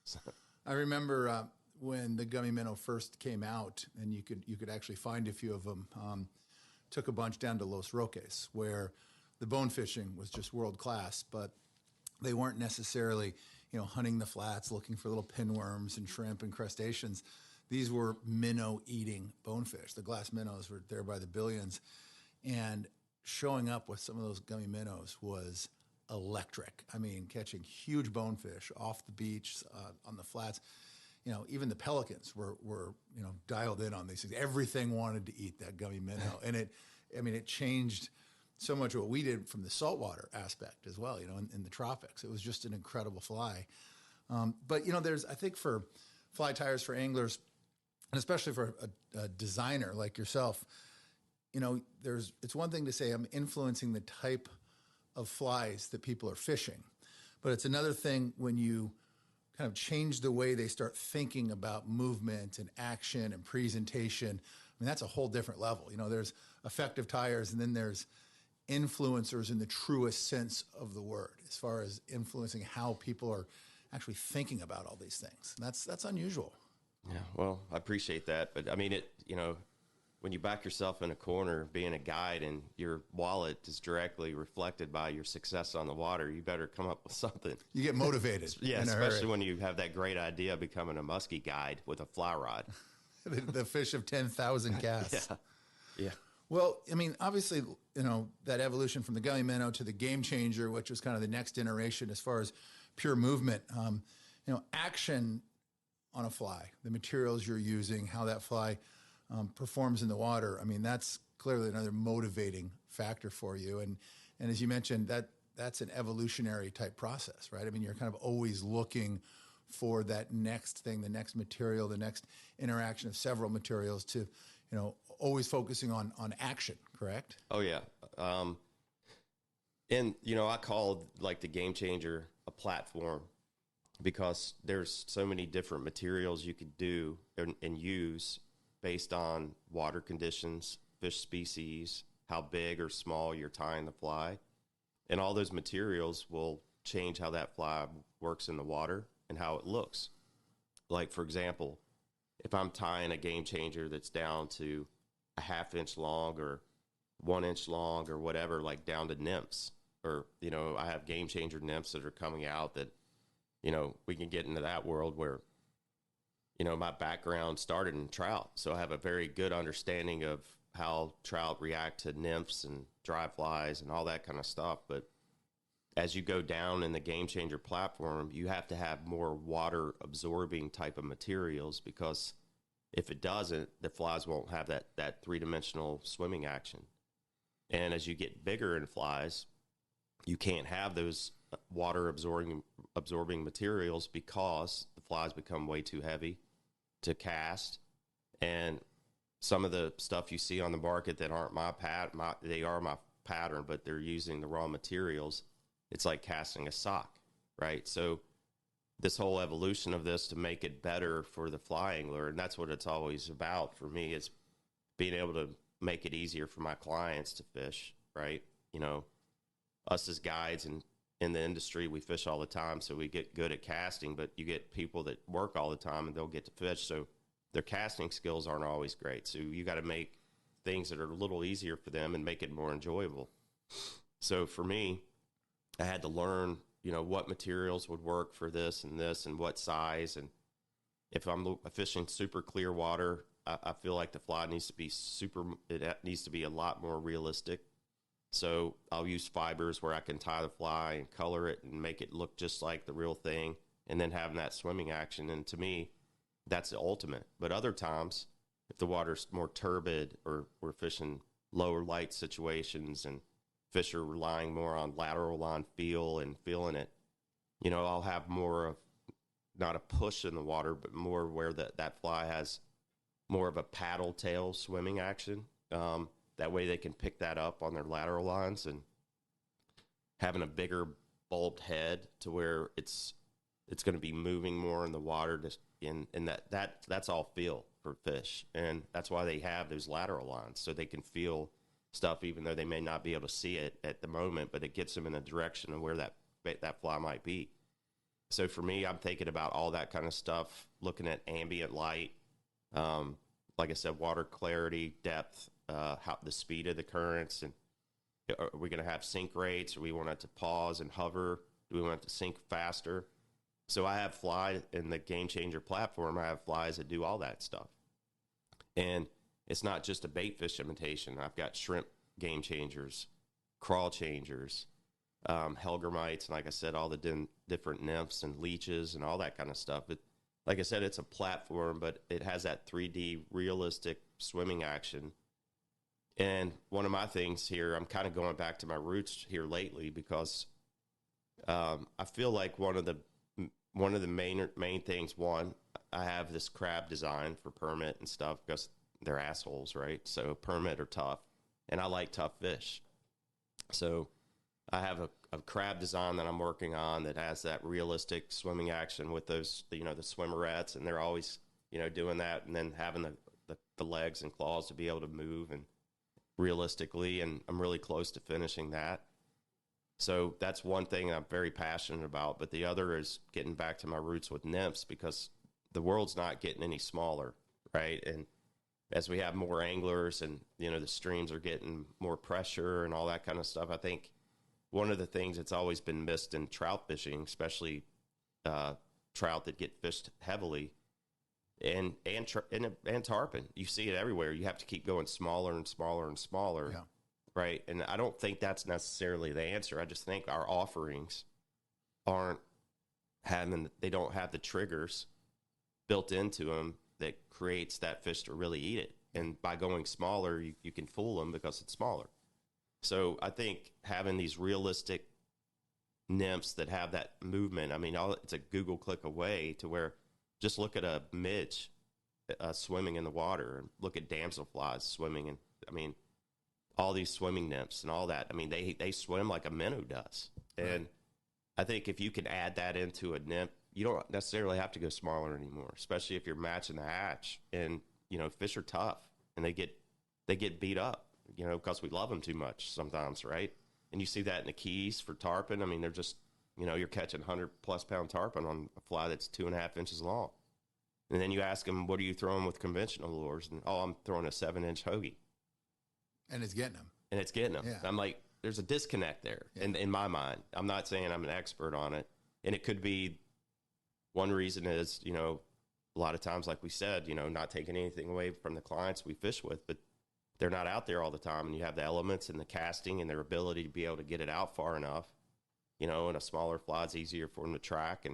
So. I remember when the gummy minnow first came out, and you could actually find a few of them. Took a bunch down to Los Roques, where the bone fishing was just world class, but they weren't necessarily, hunting the flats, looking for little pinworms and shrimp and crustaceans. These were minnow-eating bonefish. The glass minnows were there by the billions. And showing up with some of those gummy minnows was electric. I mean, catching huge bonefish off the beach, on the flats. Even the pelicans were dialed in on these things. Everything wanted to eat that gummy minnow. And it changed so much what we did from the saltwater aspect as well, in the tropics. It was just an incredible fly. But, there's, I think, for fly tires for anglers, and especially for a designer like yourself, it's one thing to say I'm influencing the type of flies that people are fishing, but it's another thing when you kind of change the way they start thinking about movement and action and presentation. I mean, that's a whole different level. There's effective tires, and then there's influencers in the truest sense of the word, as far as influencing how people are actually thinking about all these things. And that's unusual. Yeah, well, I appreciate that. But I mean, when you back yourself in a corner being a guide and your wallet is directly reflected by your success on the water, you better come up with something. You get motivated. Yeah, especially when you have that great idea of becoming a musky guide with a fly rod. the fish of 10,000 casts. Yeah. Well, I mean, obviously, that evolution from the gummy minnow to the game changer, which was kind of the next iteration as far as pure movement, action on a fly, the materials you're using, how that fly performs in the water. I mean, that's clearly another motivating factor for you. And as you mentioned, that's an evolutionary type process, right? I mean, you're kind of always looking for that next thing, the next material, the next interaction of several materials to, always focusing on action, correct? Oh, yeah. And, I call like the game changer a platform because there's so many different materials you could do and use based on water conditions, fish species, how big or small you're tying the fly. And all those materials will change how that fly works in the water and how it looks. Like, for example, if I'm tying a game changer that's down to a 1/2 inch long or 1 inch long or whatever, like down to nymphs, or, I have game changer nymphs that are coming out that, we can get into that world where, my background started in trout. So I have a very good understanding of how trout react to nymphs and dry flies and all that kind of stuff. But as you go down in the game changer platform, you have to have more water absorbing type of materials, because if it doesn't, the flies won't have that 3-dimensional swimming action. And as you get bigger in flies, you can't have those water absorbing materials because the flies become way too heavy to cast. And some of the stuff you see on the market that aren't they are my pattern, but they're using the raw materials. It's like casting a sock, right? So this whole evolution of this to make it better for the fly angler, and that's what it's always about for me, is being able to make it easier for my clients to fish, right? Us as guides and in the industry, we fish all the time, so we get good at casting, but you get people that work all the time and they'll get to fish, so their casting skills aren't always great. So you got to make things that are a little easier for them and make it more enjoyable. So for me, I had to learn, what materials would work for this and what size. And if I'm fishing super clear water, I feel like the fly needs to be it needs to be a lot more realistic. So I'll use fibers where I can tie the fly and color it and make it look just like the real thing, and then having that swimming action. And to me, that's the ultimate. But other times, if the water's more turbid or we're fishing lower light situations and fish are relying more on lateral line feel and feeling it, I'll have more of not a push in the water, but more where that fly has more of a paddle tail swimming action. That way they can pick that up on their lateral lines, and having a bigger bulbed head to where it's going to be moving more in the water. And that's all feel for fish. And that's why they have those lateral lines, so they can feel stuff even though they may not be able to see it at the moment, but it gets them in the direction of where that fly might be. So for me, I'm thinking about all that kind of stuff, looking at ambient light, like I said, water clarity, depth, how the speed of the currents, and are we going to have sink rates, or we want it to pause and hover? Do we want it to sink faster? So I have fly in the Game Changer platform. I have flies that do all that stuff. And it's not just a bait fish imitation. I've got shrimp Game Changers, crawl changers, hellgrammites, and like I said, all the different nymphs and leeches and all that kind of stuff. Like I said, it's a platform, but it has that 3D realistic swimming action. And one of my things here, I'm kind of going back to my roots here lately, because I feel like one of the main things, one, I have this crab design for permit and stuff because they're assholes, right? So permit are tough, and I like tough fish. So I have a crab design that I'm working on that has that realistic swimming action with those, the swimmerettes, and they're always, doing that, and then having the legs and claws to be able to move and realistically, and I'm really close to finishing that. So that's one thing I'm very passionate about. But the other is getting back to my roots with nymphs, because the world's not getting any smaller, right? And as we have more anglers and, the streams are getting more pressure and all that kind of stuff, I think one of the things that's always been missed in trout fishing, especially trout that get fished heavily, and tarpon, you see it everywhere. You have to keep going smaller and smaller and smaller, right? And I don't think that's necessarily the answer. I just think our offerings they don't have the triggers built into them that creates that fish to really eat it. And by going smaller, you can fool them because it's smaller. So I think having these realistic nymphs that have that movement, it's a Google click away to where just look at a midge swimming in the water, and look at damselflies swimming. And all these swimming nymphs and all that. They swim like a minnow does. And I think if you can add that into a nymph, you don't necessarily have to go smaller anymore, especially if you're matching the hatch. And, fish are tough, and they get beat up, because we love them too much sometimes, right? And you see that in the Keys for tarpon. They're just, you're catching 100+ pound tarpon on a fly that's 2.5 inches long. And then you ask them, what are you throwing with conventional lures? And, I'm throwing a 7-inch hoagie. And it's getting them. Yeah. I'm like, there's a disconnect there in my mind. I'm not saying I'm an expert on it. And it could be, one reason is, a lot of times, like we said, not taking anything away from the clients we fish with, but they're not out there all the time. And you have the elements and the casting and their ability to be able to get it out far enough, and a smaller fly is easier for them to track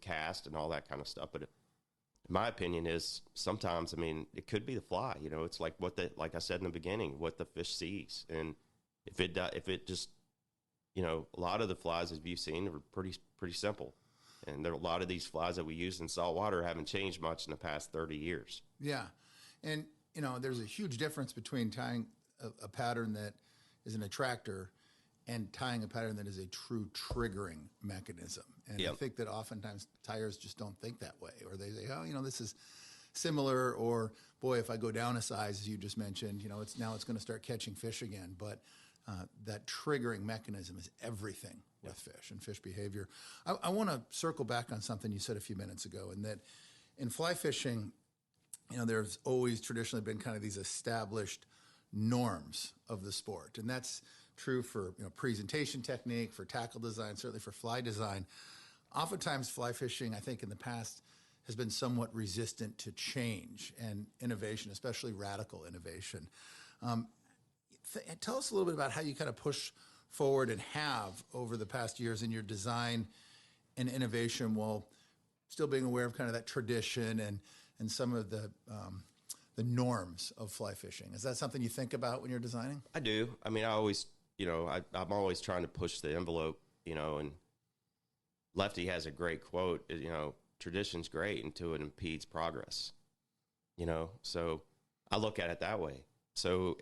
cast and all that kind of stuff. But my opinion is sometimes, it could be the fly, it's like like I said in the beginning, what the fish sees. And if it just, a lot of the flies, as you've seen, are pretty simple. And there are a lot of these flies that we use in saltwater haven't changed much in the past 30 years. Yeah. And, there's a huge difference between tying a pattern that is an attractor and tying a pattern that is a true triggering mechanism. And I think that oftentimes tyers just don't think that way, or they say, this is similar, or boy, if I go down a size, as you just mentioned, it's going to start catching fish again. But that triggering mechanism is everything with fish and fish behavior. I want to circle back on something you said a few minutes ago, and that in fly fishing, there's always traditionally been kind of these established norms of the sport. And that's true for presentation technique, for tackle design, certainly for fly design. Oftentimes fly fishing, I think in the past, has been somewhat resistant to change and innovation, especially radical innovation. Tell us a little bit about how you kind of push forward and have over the past years in your design and innovation, while still being aware of kind of that tradition and some of the norms of fly fishing. Is that something you think about when you're designing? I do. I always, I'm always trying to push the envelope, and Lefty has a great quote, tradition's great until it impedes progress, so I look at it that way. So,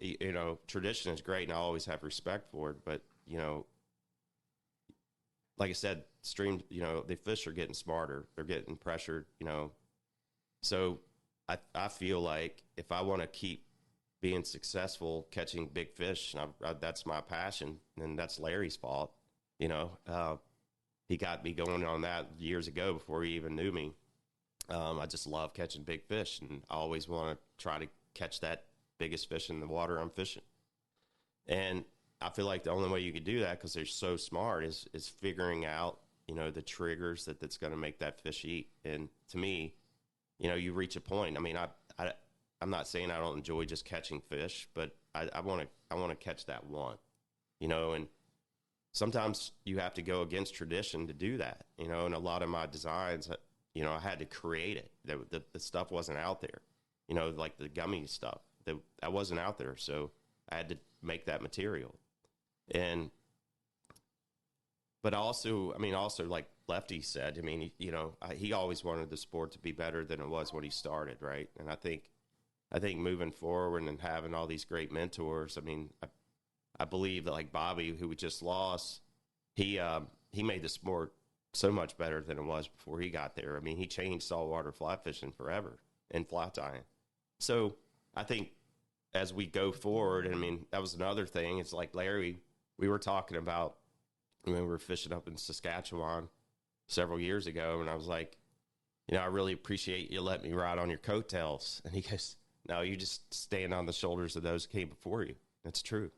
tradition is great, and I always have respect for it, but, like I said, stream, the fish are getting smarter, they're getting pressured, so I feel like if I want to keep being successful catching big fish, and that's my passion, and that's Larry's fault. He got me going on that years ago before he even knew me. I just love catching big fish, and I always want to try to catch that biggest fish in the water I'm fishing. And I feel like the only way you could do that, because they're so smart, is figuring out, the triggers that's going to make that fish eat. And to me, you reach a point. I'm not saying I don't enjoy just catching fish, but I want to catch that one, and sometimes you have to go against tradition to do that, and a lot of my designs, I had to create it. The stuff wasn't out there, like the gummy stuff that wasn't out there. So I had to make that material. But also like Lefty said, he always wanted the sport to be better than it was when he started, right? And I think moving forward and having all these great mentors, I believe that, like Bobby, who we just lost, he made the sport so much better than it was before he got there. He changed saltwater fly fishing forever and fly tying. So I think as we go forward, that was another thing. It's like Larry, we were talking about, when we were fishing up in Saskatchewan several years ago, and I was like, I really appreciate you letting me ride on your coattails. And he goes, no, you just stand on the shoulders of those who came before you. That's true.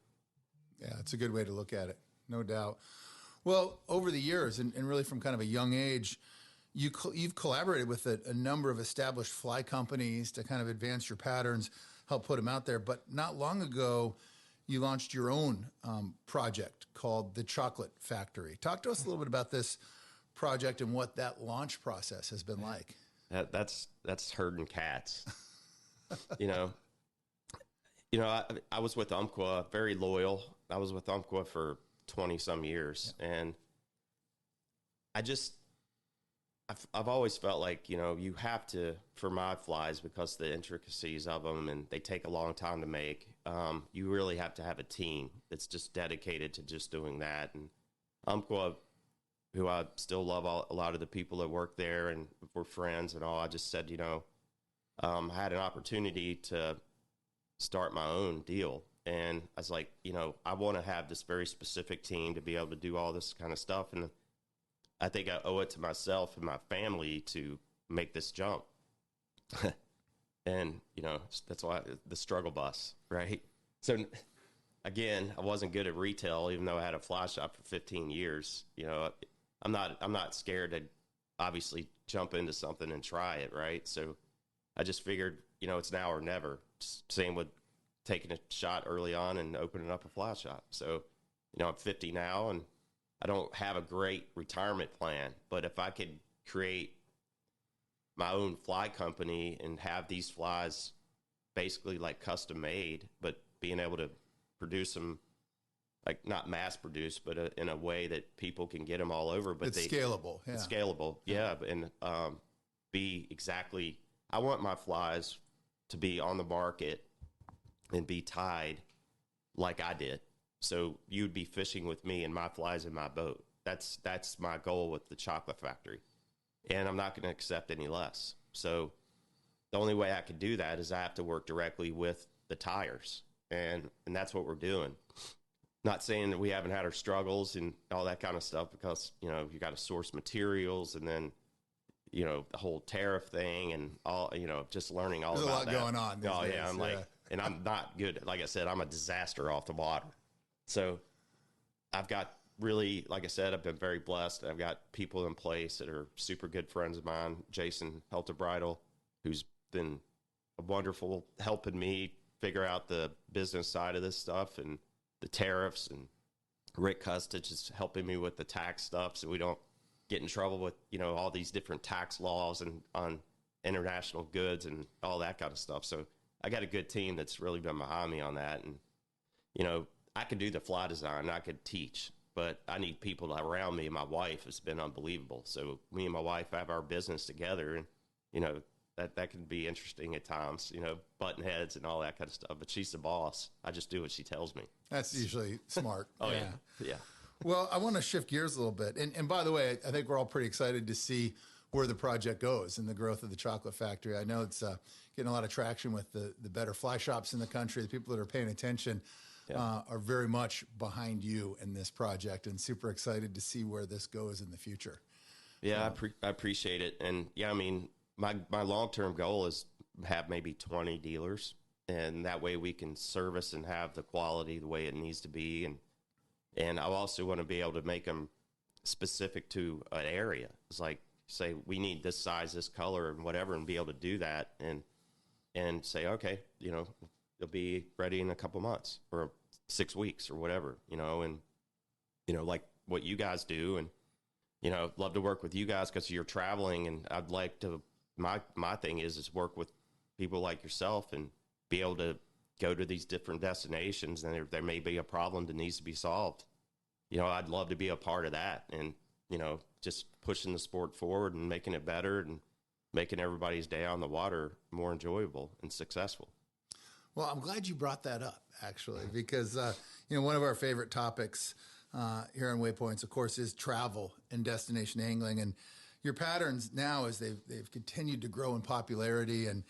Yeah, it's a good way to look at it, no doubt. Well, over the years, and really from kind of a young age, you've collaborated with a number of established fly companies to kind of advance your patterns, help put them out there. But not long ago, you launched your own project called the Chocklett Factory. Talk to us a little bit about this project and what that launch process has been like. That's herding cats. I was with Umpqua, very loyal. I was with Umpqua for 20 some years. Yeah. And I've always felt like, you have to, for my flies, because the intricacies of them and they take a long time to make, you really have to have a team that's just dedicated to just doing that. And Umpqua, who I still love a lot of the people that work there and we're friends and all, I just said, I had an opportunity to start my own deal. And I was like, I want to have this very specific team to be able to do all this kind of stuff. And I think I owe it to myself and my family to make this jump. And, that's why the struggle bus, right? So again, I wasn't good at retail, even though I had a fly shop for 15 years. I'm not scared to obviously jump into something and try it, right? So I just figured, it's now or never. Same with taking a shot early on and opening up a fly shop. So, I'm 50 now and I don't have a great retirement plan, but if I could create my own fly company and have these flies basically like custom made, but being able to produce them, like not mass produced, but in a way that people can get them all over. But it's scalable. Yeah. It's scalable. Yeah. And be exactly, I want my flies to be on the market and be tied like I did. So you'd be fishing with me and my flies in my boat. That's my goal with the Chocklett Factory. And I'm not going to accept any less. So the only way I could do that is I have to work directly with the tires. And that's what we're doing. Not saying that we haven't had our struggles and all that kind of stuff, because, you got to source materials and then, the whole tariff thing and all, just learning all about that. There's a lot going on. Oh, yeah. I'm like, and I'm not good. Like I said, I'm a disaster off the water. So I've got really, like I said, I've been very blessed. I've got people in place that are super good friends of mine. Jason Helter-Bridle, who's been wonderful helping me figure out the business side of this stuff and the tariffs, and Rick Custich is helping me with the tax stuff so we don't get in trouble with, all these different tax laws and on international goods and all that kind of stuff. So I got a good team that's really been behind me on that. And, I could do the fly design, I could teach, but I need people around me. My wife has been unbelievable. So me and my wife have our business together, and, that can be interesting at times, button heads and all that kind of stuff. But she's the boss. I just do what she tells me. That's usually smart. Oh, yeah. Well, I want to shift gears a little bit. And by the way, I think we're all pretty excited to see where the project goes and the growth of the Chocklett Factory. I know it's getting a lot of traction with the better fly shops in the country. The people that are paying attention are very much behind you in this project, and super excited to see where this goes in the future. Yeah, I appreciate it. And, my long-term goal is have maybe 20 dealers, and that way we can service and have the quality the way it needs to be. And I also want to be able to make them specific to an area. It's like, say, we need this size, this color, and whatever, and be able to do that and say, okay, it'll be ready in a couple months or 6 weeks or whatever, and, like what you guys do. And, love to work with you guys because you're traveling, and I'd like to, my thing is work with people like yourself and be able to go to these different destinations, and there may be a problem that needs to be solved. I'd love to be a part of that, and, just pushing the sport forward and making it better and making everybody's day on the water more enjoyable and successful. Well, I'm glad you brought that up, actually, because, one of our favorite topics here on Waypoints, of course, is travel and destination angling. And your patterns now, as they've continued to grow in popularity, and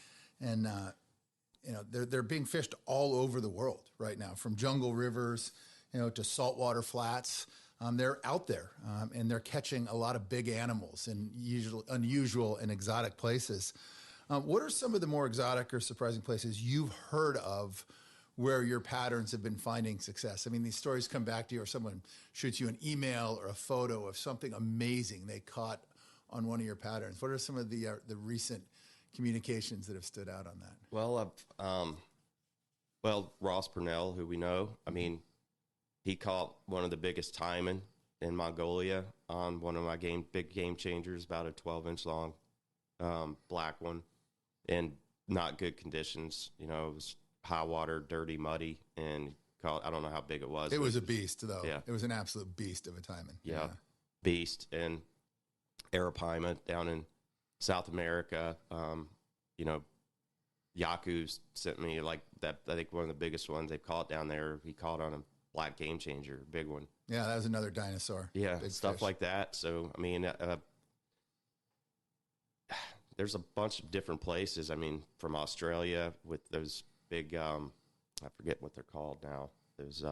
they're being fished all over the world right now, from jungle rivers, to saltwater flats. they're out there and they're catching a lot of big animals in unusual and exotic places. What are some of the more exotic or surprising places you've heard of where your patterns have been finding success? I mean, these stories come back to you, or someone shoots you an email or a photo of something amazing they caught on one of your patterns. What are some of the recent communications that have stood out on that? Well, Ross Purnell, who we know, I mean, he caught one of the biggest taimen in Mongolia on one of my big game changers, about a 12-inch long black one, in not good conditions. You know, it was high water, dirty, muddy, and I don't know how big it was. It was a beast, though. Yeah. It was an absolute beast of a taimen. Yeah, beast. And Arapaima down in South America, you know, Yaku's sent me like that. I think one of the biggest ones they've caught down there. He caught on a black game changer, big one. Yeah, that was another dinosaur. Yeah, big stuff fish. like that. So, I mean, there's a bunch of different places. I mean, from Australia with those big, I forget what they're called now. There's,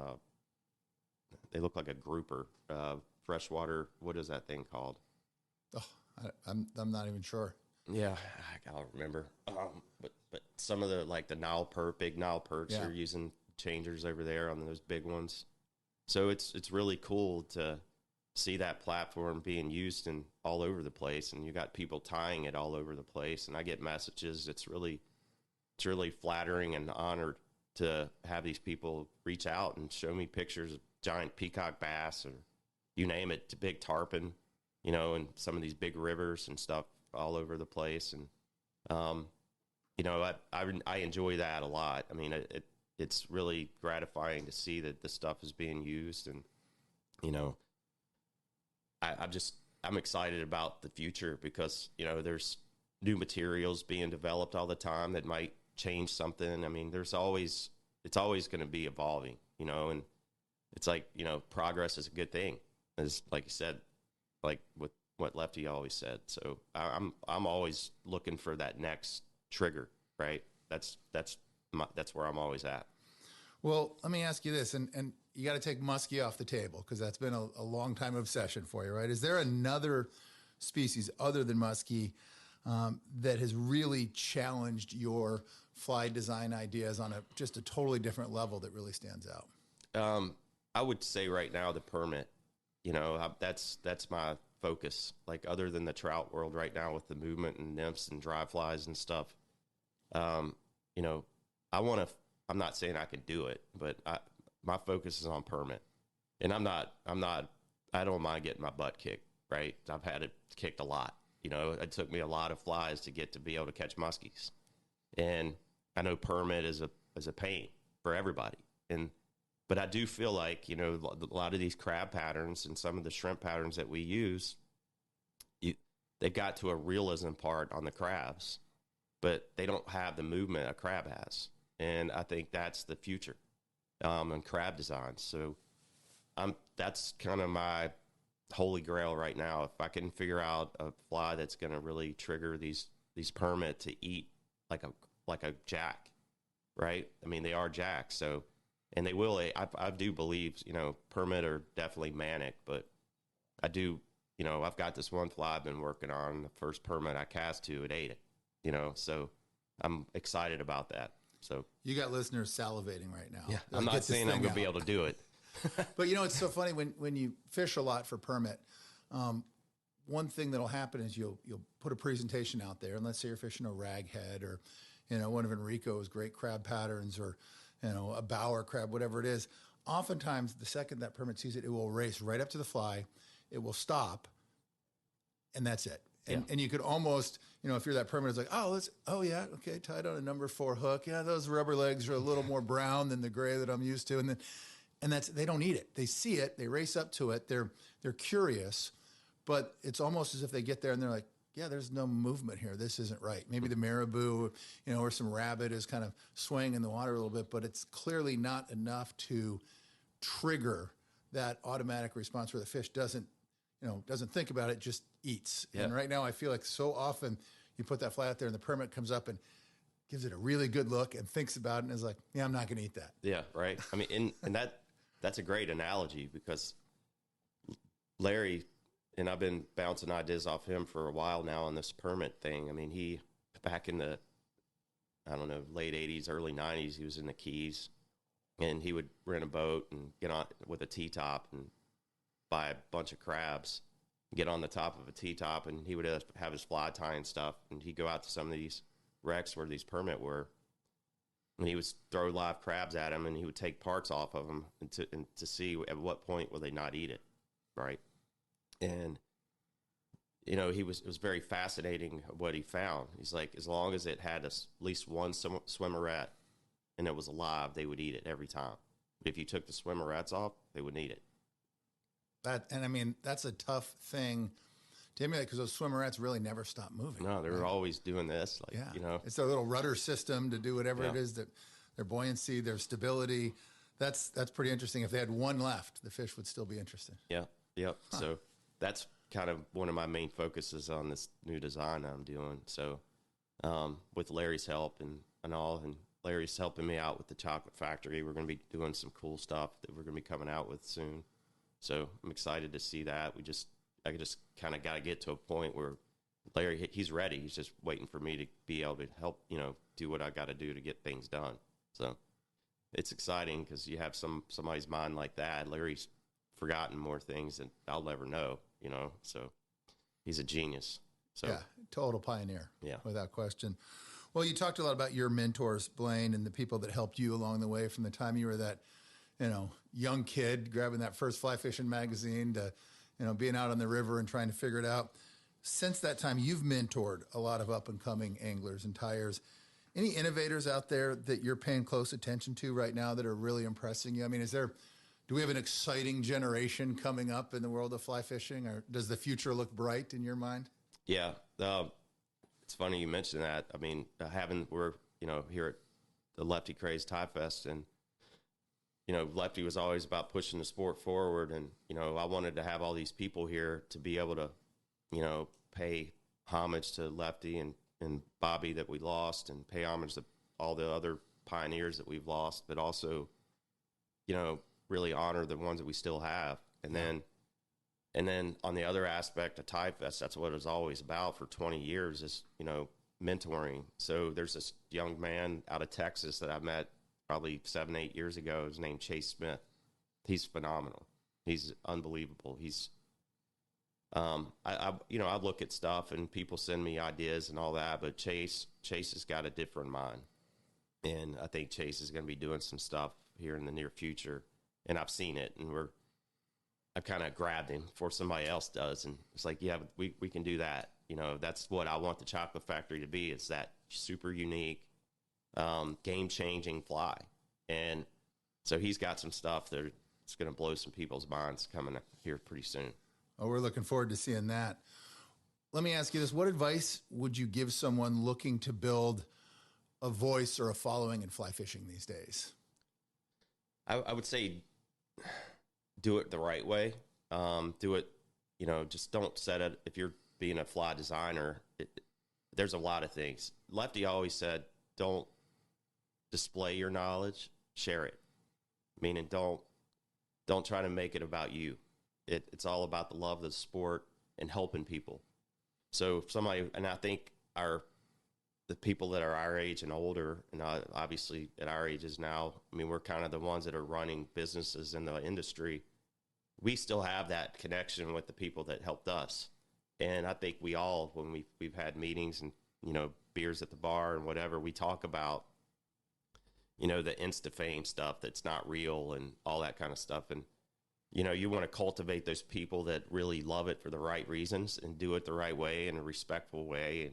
they look like a grouper, freshwater. What is that thing called? Oh, I'm not even sure. Yeah, I'll remember. But some of the, like the big Nile perch, Yeah. they're using changers over there on those big ones. So it's really cool to see that platform being used in all over the place, and you got people tying it all over the place. And I get messages. It's really flattering and honored to have these people reach out and show me pictures of giant peacock bass, or you name it, big tarpon, you know, and some of these big rivers and stuff all over the place. And, you know, I enjoy that a lot. I mean, it's really gratifying to see that the stuff is being used. And, you know, I'm excited about the future because, you know, there's new materials being developed all the time that might change something. I mean, it's always going to be evolving, you know, and it's like, you know, progress is a good thing, as like you said, like with what Lefty always said. So I'm always looking for that next trigger, right? That's where I'm always at. Well, let me ask you this, and you got to take musky off the table because that's been a long time obsession for you, right? Is there another species other than musky that has really challenged your fly design ideas on just a totally different level that really stands out? I would say right now the permit. You know, that's my focus. Like other than the trout world right now with the movement and nymphs and dry flies and stuff, you know, I'm not saying I can do it, but my focus is on permit. And I don't mind getting my butt kicked, right? I've had it kicked a lot. You know, it took me a lot of flies to be able to catch muskies. And I know permit is a pain for everybody. But I do feel like, you know, a lot of these crab patterns and some of the shrimp patterns that we use, they've got to a realism part on the crabs, but they don't have the movement a crab has. And I think that's the future in crab design. So that's kind of my holy grail right now. If I can figure out a fly that's going to really trigger these permit to eat like a jack, right? I mean, they are jacks, so. And they will. I do believe, you know, permit are definitely manic, but I do, you know, I've got this one fly I've been working on. The first permit I cast to, it ate it, you know, so I'm excited about that. So you got listeners salivating right now. Yeah, They're I'm like, not saying I'm going to be able to do it. But, you know, it's so funny when you fish a lot for permit, one thing that'll happen is you'll put a presentation out there, and let's say you're fishing a raghead or, you know, one of Enrico's great crab patterns or, you know, a bower crab, whatever it is. Oftentimes, the second that permit sees it, it will race right up to the fly. It will stop, and that's it. And you could almost, you know, if you're that permit, it's like, oh yeah, okay, tied on a number 4 hook. Yeah, those rubber legs are a little more brown than the gray that I'm used to. And that's, they don't eat it. They see it. They race up to it. They're curious, but it's almost as if they get there and they're like, yeah, there's no movement here. This isn't right. Maybe the marabou, you know, or some rabbit is kind of swaying in the water a little bit, but it's clearly not enough to trigger that automatic response where the fish doesn't think about it, just eats. Yeah. And right now I feel like so often you put that fly out there and the permit comes up and gives it a really good look and thinks about it and is like, yeah, I'm not going to eat that. Yeah, right. I mean, and that's a great analogy because Larry, and I've been bouncing ideas off him for a while now on this permit thing. I mean, he, back in the, I don't know, late 80s, early 90s, he was in the Keys, and he would rent a boat and get on with a T-top and buy a bunch of crabs, get on the top of a T-top, and he would have his fly tying stuff, and he'd go out to some of these wrecks where these permit were, and he would throw live crabs at them, and he would take parts off of them and to see at what point will they not eat it, right? And, you know, it was very fascinating what he found. He's like, as long as it had at least one swimmerette and it was alive, they would eat it every time. But if you took the swimmerettes off, they wouldn't eat it. And I mean, that's a tough thing to emulate because those swimmerettes really never stop moving. No, they're always doing this. Like, yeah. You know, it's their little rudder system to do whatever it is, that their buoyancy, their stability. That's pretty interesting. If they had one left, the fish would still be interested. Yeah. Yep. Huh. So that's kind of one of my main focuses on this new design I'm doing. So with Larry's help and all, and Larry's helping me out with the Chocklett Factory. We're going to be doing some cool stuff that we're going to be coming out with soon. So I'm excited to see that. I just kind of got to get to a point where Larry, he's ready. He's just waiting for me to be able to help, you know, do what I got to do to get things done. So it's exciting because you have somebody's mind like that. Larry's forgotten more things than I'll ever know, you know, so he's a genius. So yeah, total pioneer. Yeah. Without question. Well, you talked a lot about your mentors, Blane, and the people that helped you along the way from the time you were that, you know, young kid grabbing that first fly fishing magazine to, you know, being out on the river and trying to figure it out. Since that time, you've mentored a lot of up-and-coming anglers and tyers. Any innovators out there that you're paying close attention to right now that are really impressing you? I mean, do we have an exciting generation coming up in the world of fly fishing, or does the future look bright in your mind? Yeah. It's funny you mentioned that. I mean, we're, you know, here at the Lefty Craze Tie Fest, and, you know, Lefty was always about pushing the sport forward. And, you know, I wanted to have all these people here to be able to, you know, pay homage to Lefty and Bobby that we lost, and pay homage to all the other pioneers that we've lost, but also, you know, really honor the ones that we still have. And then on the other aspect of Tie Fest, that's what it was always about for 20 years is, you know, mentoring. So there's this young man out of Texas that I met probably 7-8 years ago. His name's Chase Smith. He's phenomenal. He's unbelievable. He's, I look at stuff and people send me ideas and all that, but Chase has got a different mind. And I think Chase is going to be doing some stuff here in the near future. And I've seen it, and I've kind of grabbed him before somebody else does. And it's like, yeah, we can do that. You know, that's what I want the Chocklett Factory to be. It's that super unique, game-changing fly. And so he's got some stuff that's going to blow some people's minds coming up here pretty soon. Oh, we're looking forward to seeing that. Let me ask you this. What advice would you give someone looking to build a voice or a following in fly fishing these days? I would say do it the right way. Do it, you know, just don't set it. If you're being a fly designer, there's a lot of things. Lefty always said, don't display your knowledge, share it. Meaning don't try to make it about you. It's all about the love of the sport and helping people. So if somebody, and I think the people that are our age and older, and obviously at our ages now, I mean, we're kind of the ones that are running businesses in the industry. We still have that connection with the people that helped us. And I think we all, when we've had meetings and, you know, beers at the bar and whatever, we talk about, you know, the Insta fame stuff that's not real and all that kind of stuff. And, you know, you want to cultivate those people that really love it for the right reasons and do it the right way in a respectful way.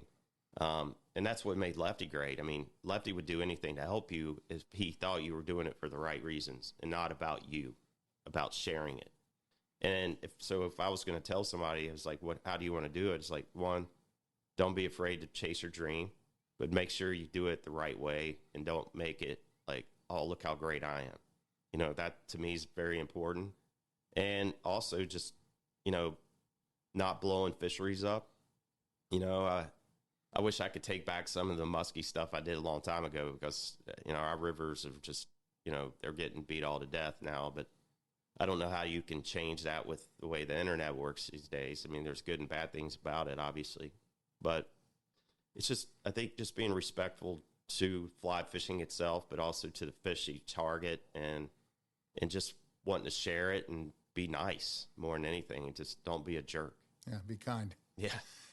And that's what made Lefty great. I mean, Lefty would do anything to help you if he thought you were doing it for the right reasons and not about you, about sharing it. And if I was going to tell somebody, it's like, how do you want to do it? It's like, one, don't be afraid to chase your dream, but make sure you do it the right way and don't make it like, oh, look how great I am. You know, that to me is very important. And also just, you know, not blowing fisheries up. You know, I wish I could take back some of the musky stuff I did a long time ago because, you know, our rivers are just, you know, they're getting beat all to death now. But I don't know how you can change that with the way the internet works these days. I mean, there's good and bad things about it, obviously, but it's just, I think, just being respectful to fly fishing itself, but also to the fish you target, and just wanting to share it and be nice more than anything, and just don't be a jerk. Yeah, be kind. Yeah.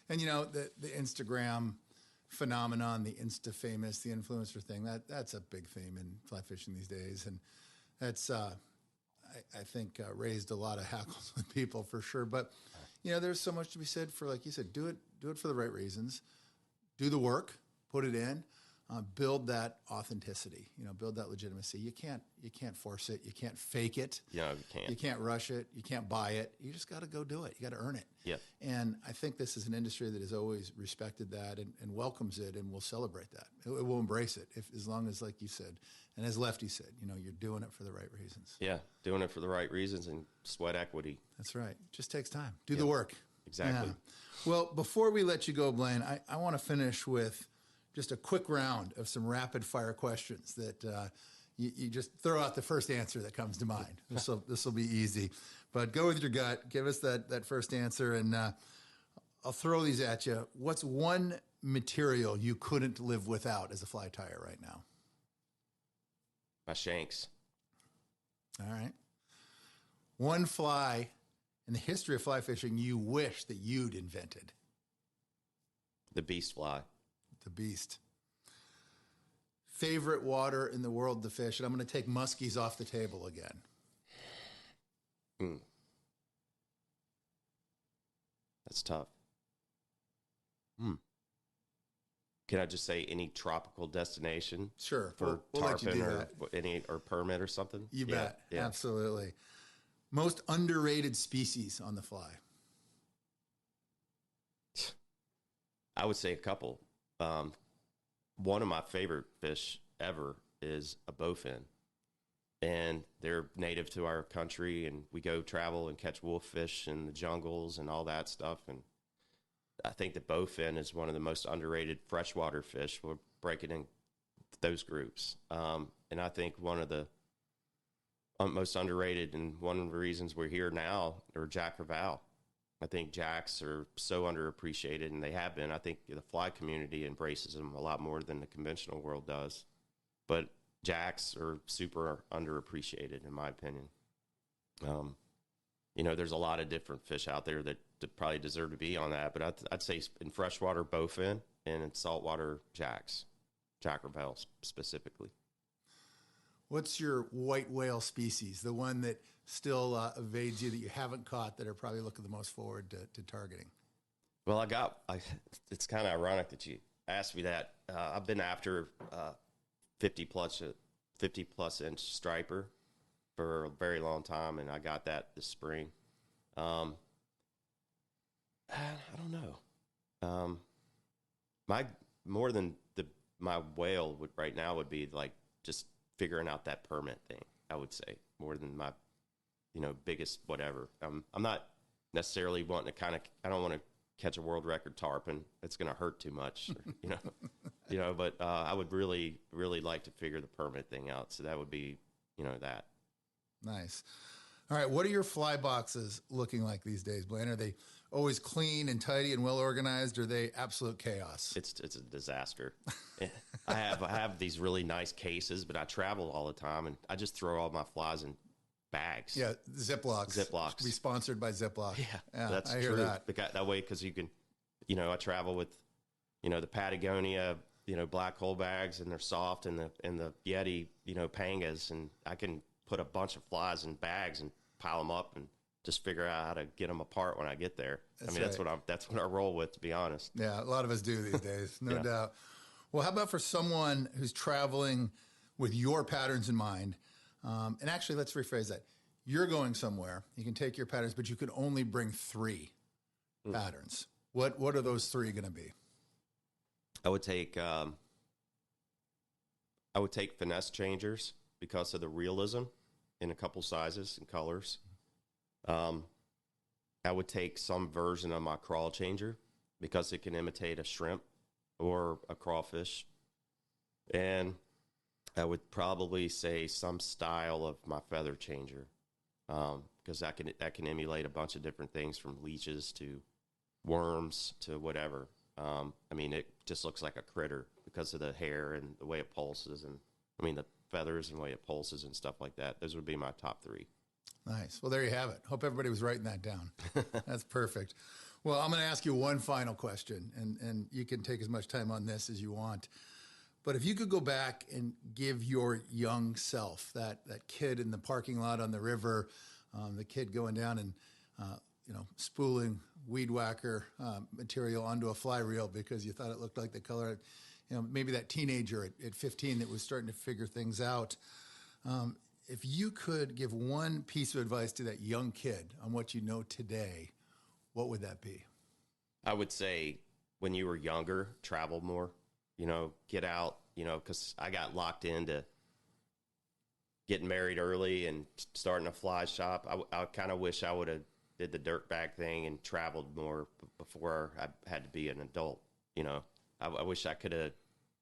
And you know, the Instagram phenomenon, the Insta famous, the influencer thing, that's a big theme in fly fishing these days. And that's, I think, raised a lot of hackles with people for sure. But, you know, there's so much to be said for, like you said, do it for the right reasons. Do the work, put it in, build that authenticity, you know, build that legitimacy. You can't force it. You can't fake it. Yeah, you can't. You can't rush it. You can't buy it. You just got to go do it. You got to earn it. Yeah. And I think this is an industry that has always respected that and welcomes it and will celebrate that. It will embrace it as long as, like you said, and as Lefty said, you know, you're doing it for the right reasons. Yeah, doing it for the right reasons and sweat equity. That's right. It just takes time. Do the work. Exactly. Yeah. Well, before we let you go, Blane, I want to finish with just a quick round of some rapid fire questions that you just throw out the first answer that comes to mind. This will be easy, but go with your gut. Give us that first answer, and I'll throw these at you. What's one material you couldn't live without as a fly tire right now? My shanks. All right. One fly in the history of fly fishing you wish that you'd invented? The beast fly. The beast. Favorite water in the world to fish? And I'm going to take muskies off the table again. That's tough. Can I just say any tropical destination? Sure. For we'll let you tarpon do or that. or permit or something? You bet. Yeah. Absolutely. Most underrated species on the fly? I would say a couple. One of my favorite fish ever is a bowfin. And they're native to our country, and we go travel and catch wolffish in the jungles and all that stuff. And I think the bowfin is one of the most underrated freshwater fish. We're breaking in those groups. And I think one of the most underrated, and one of the reasons we're here now, are jack crevalle. I think jacks are so underappreciated, and they have been. I think the fly community embraces them a lot more than the conventional world does. But jacks are super underappreciated, in my opinion. You know, there's a lot of different fish out there that probably deserve to be on that, but I'd say in freshwater, bowfin, and in saltwater, jacks, jack crevalle specifically. What's your white whale species, the one that still evades you, that you haven't caught, that are probably looking the most forward to targeting? Well, it's kind of ironic that you asked me that. I've been after 50 plus inch striper for a very long time, and I got that this spring. I don't know. My whale right now would be like just figuring out that permit thing. I would say more than my, biggest whatever. I'm not necessarily wanting to I don't want to catch a world record tarpon. It's going to hurt too much, but I would really, really like to figure the permit thing out. So that would be, that. Nice. All right. What are your fly boxes looking like these days, Blane? Are they always clean and tidy and well organized, or are they absolute chaos? It's a disaster. I have these really nice cases, but I travel all the time, and I just throw all my flies in bags. Yeah, Ziplocs. Be sponsored by Ziploc. Yeah, that's true. I hear that. That way, because you can, I travel with, the Patagonia, black hole bags, and they're soft, and the Yeti, pangas, and I can put a bunch of flies in bags and pile them up and just figure out how to get them apart when I get there. That's what I roll with, to be honest. Yeah, a lot of us do these days, no doubt. Well, how about for someone who's traveling with your patterns in mind? And actually, let's rephrase that. You're going somewhere. You can take your patterns, but you can only bring 3 patterns. What are those 3 going to be? I would take finesse changers because of the realism in a couple sizes and colors. I would take some version of my crawl changer because it can imitate a shrimp or a crawfish. And I would probably say some style of my feather changer because that can emulate a bunch of different things from leeches to worms to whatever. I mean, it just looks like a critter because of the hair and the way it pulses, and I mean the feathers and the way it pulses and stuff like that. Those would be my top 3. Nice. Well, there you have it. Hope everybody was writing that down. That's perfect. Well, I'm going to ask you one final question, and you can take as much time on this as you want. But if you could go back and give your young self, that kid in the parking lot on the river, the kid going down and spooling weed whacker material onto a fly reel because you thought it looked like the color, maybe that teenager at 15 that was starting to figure things out. If you could give one piece of advice to that young kid on what you know today, what would that be? I would say when you were younger, travel more, get out, because I got locked into getting married early and starting a fly shop. I kind of wish I would have did the dirtbag thing and traveled more before I had to be an adult. I wish I could have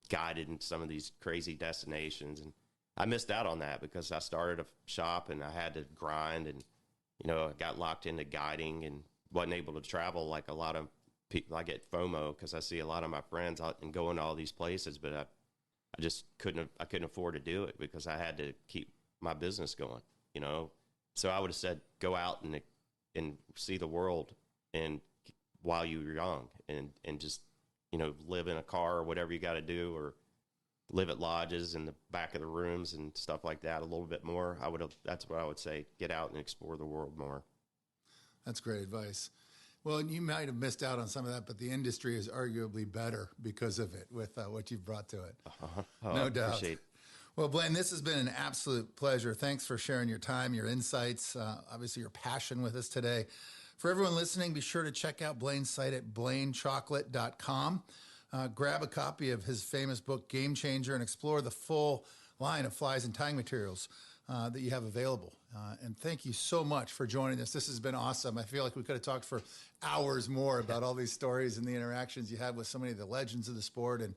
guided in some of these crazy destinations, and I missed out on that because I started a shop and I had to grind, and I got locked into guiding and wasn't able to travel like a lot of people. I get FOMO because I see a lot of my friends out and going to all these places, but I just couldn't afford to do it because I had to keep my business going. So I would have said go out and see the world and while you're young, and just live in a car or whatever you got to do, or live at lodges in the back of the rooms and stuff like that a little bit more. That's what I would say. Get out and explore the world more. That's great advice. Well, you might have missed out on some of that, but the industry is arguably better because of it with what you've brought to it. No doubt. Appreciate it. Well, Blane, this has been an absolute pleasure. Thanks for sharing your time, your insights, obviously your passion with us today. For everyone listening, be sure to check out Blane's site at blanechocklett.com. Grab a copy of his famous book, Game Changer, and explore the full line of flies and tying materials that you have available. And thank you so much for joining us. This has been awesome. I feel like we could have talked for hours more about all these stories and the interactions you had with so many of the legends of the sport and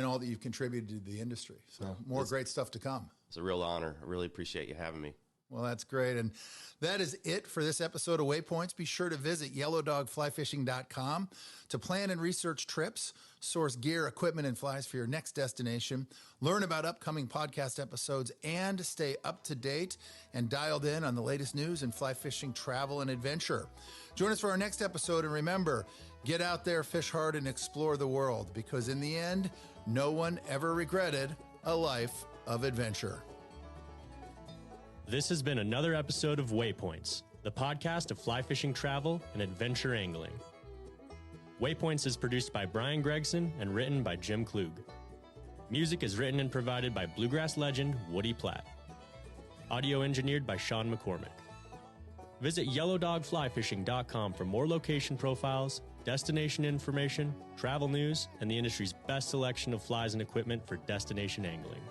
all that you've contributed to the industry. So more great stuff to come. It's a real honor. I really appreciate you having me. Well, that's great. And that is it for this episode of Waypoints. Be sure to visit yellowdogflyfishing.com to plan and research trips, source gear, equipment, and flies for your next destination, learn about upcoming podcast episodes, and stay up to date and dialed in on the latest news in fly fishing, travel, and adventure. Join us for our next episode. And remember, get out there, fish hard, and explore the world, because in the end, no one ever regretted a life of adventure. This has been another episode of Waypoints, the podcast of fly fishing travel and adventure angling. Waypoints is produced by Brian Gregson and written by Jim Klug. Music is written and provided by bluegrass legend Woody Platt. Audio engineered by Sean McCormick. Visit yellowdogflyfishing.com for more location profiles, destination information, travel news, and the industry's best selection of flies and equipment for destination angling.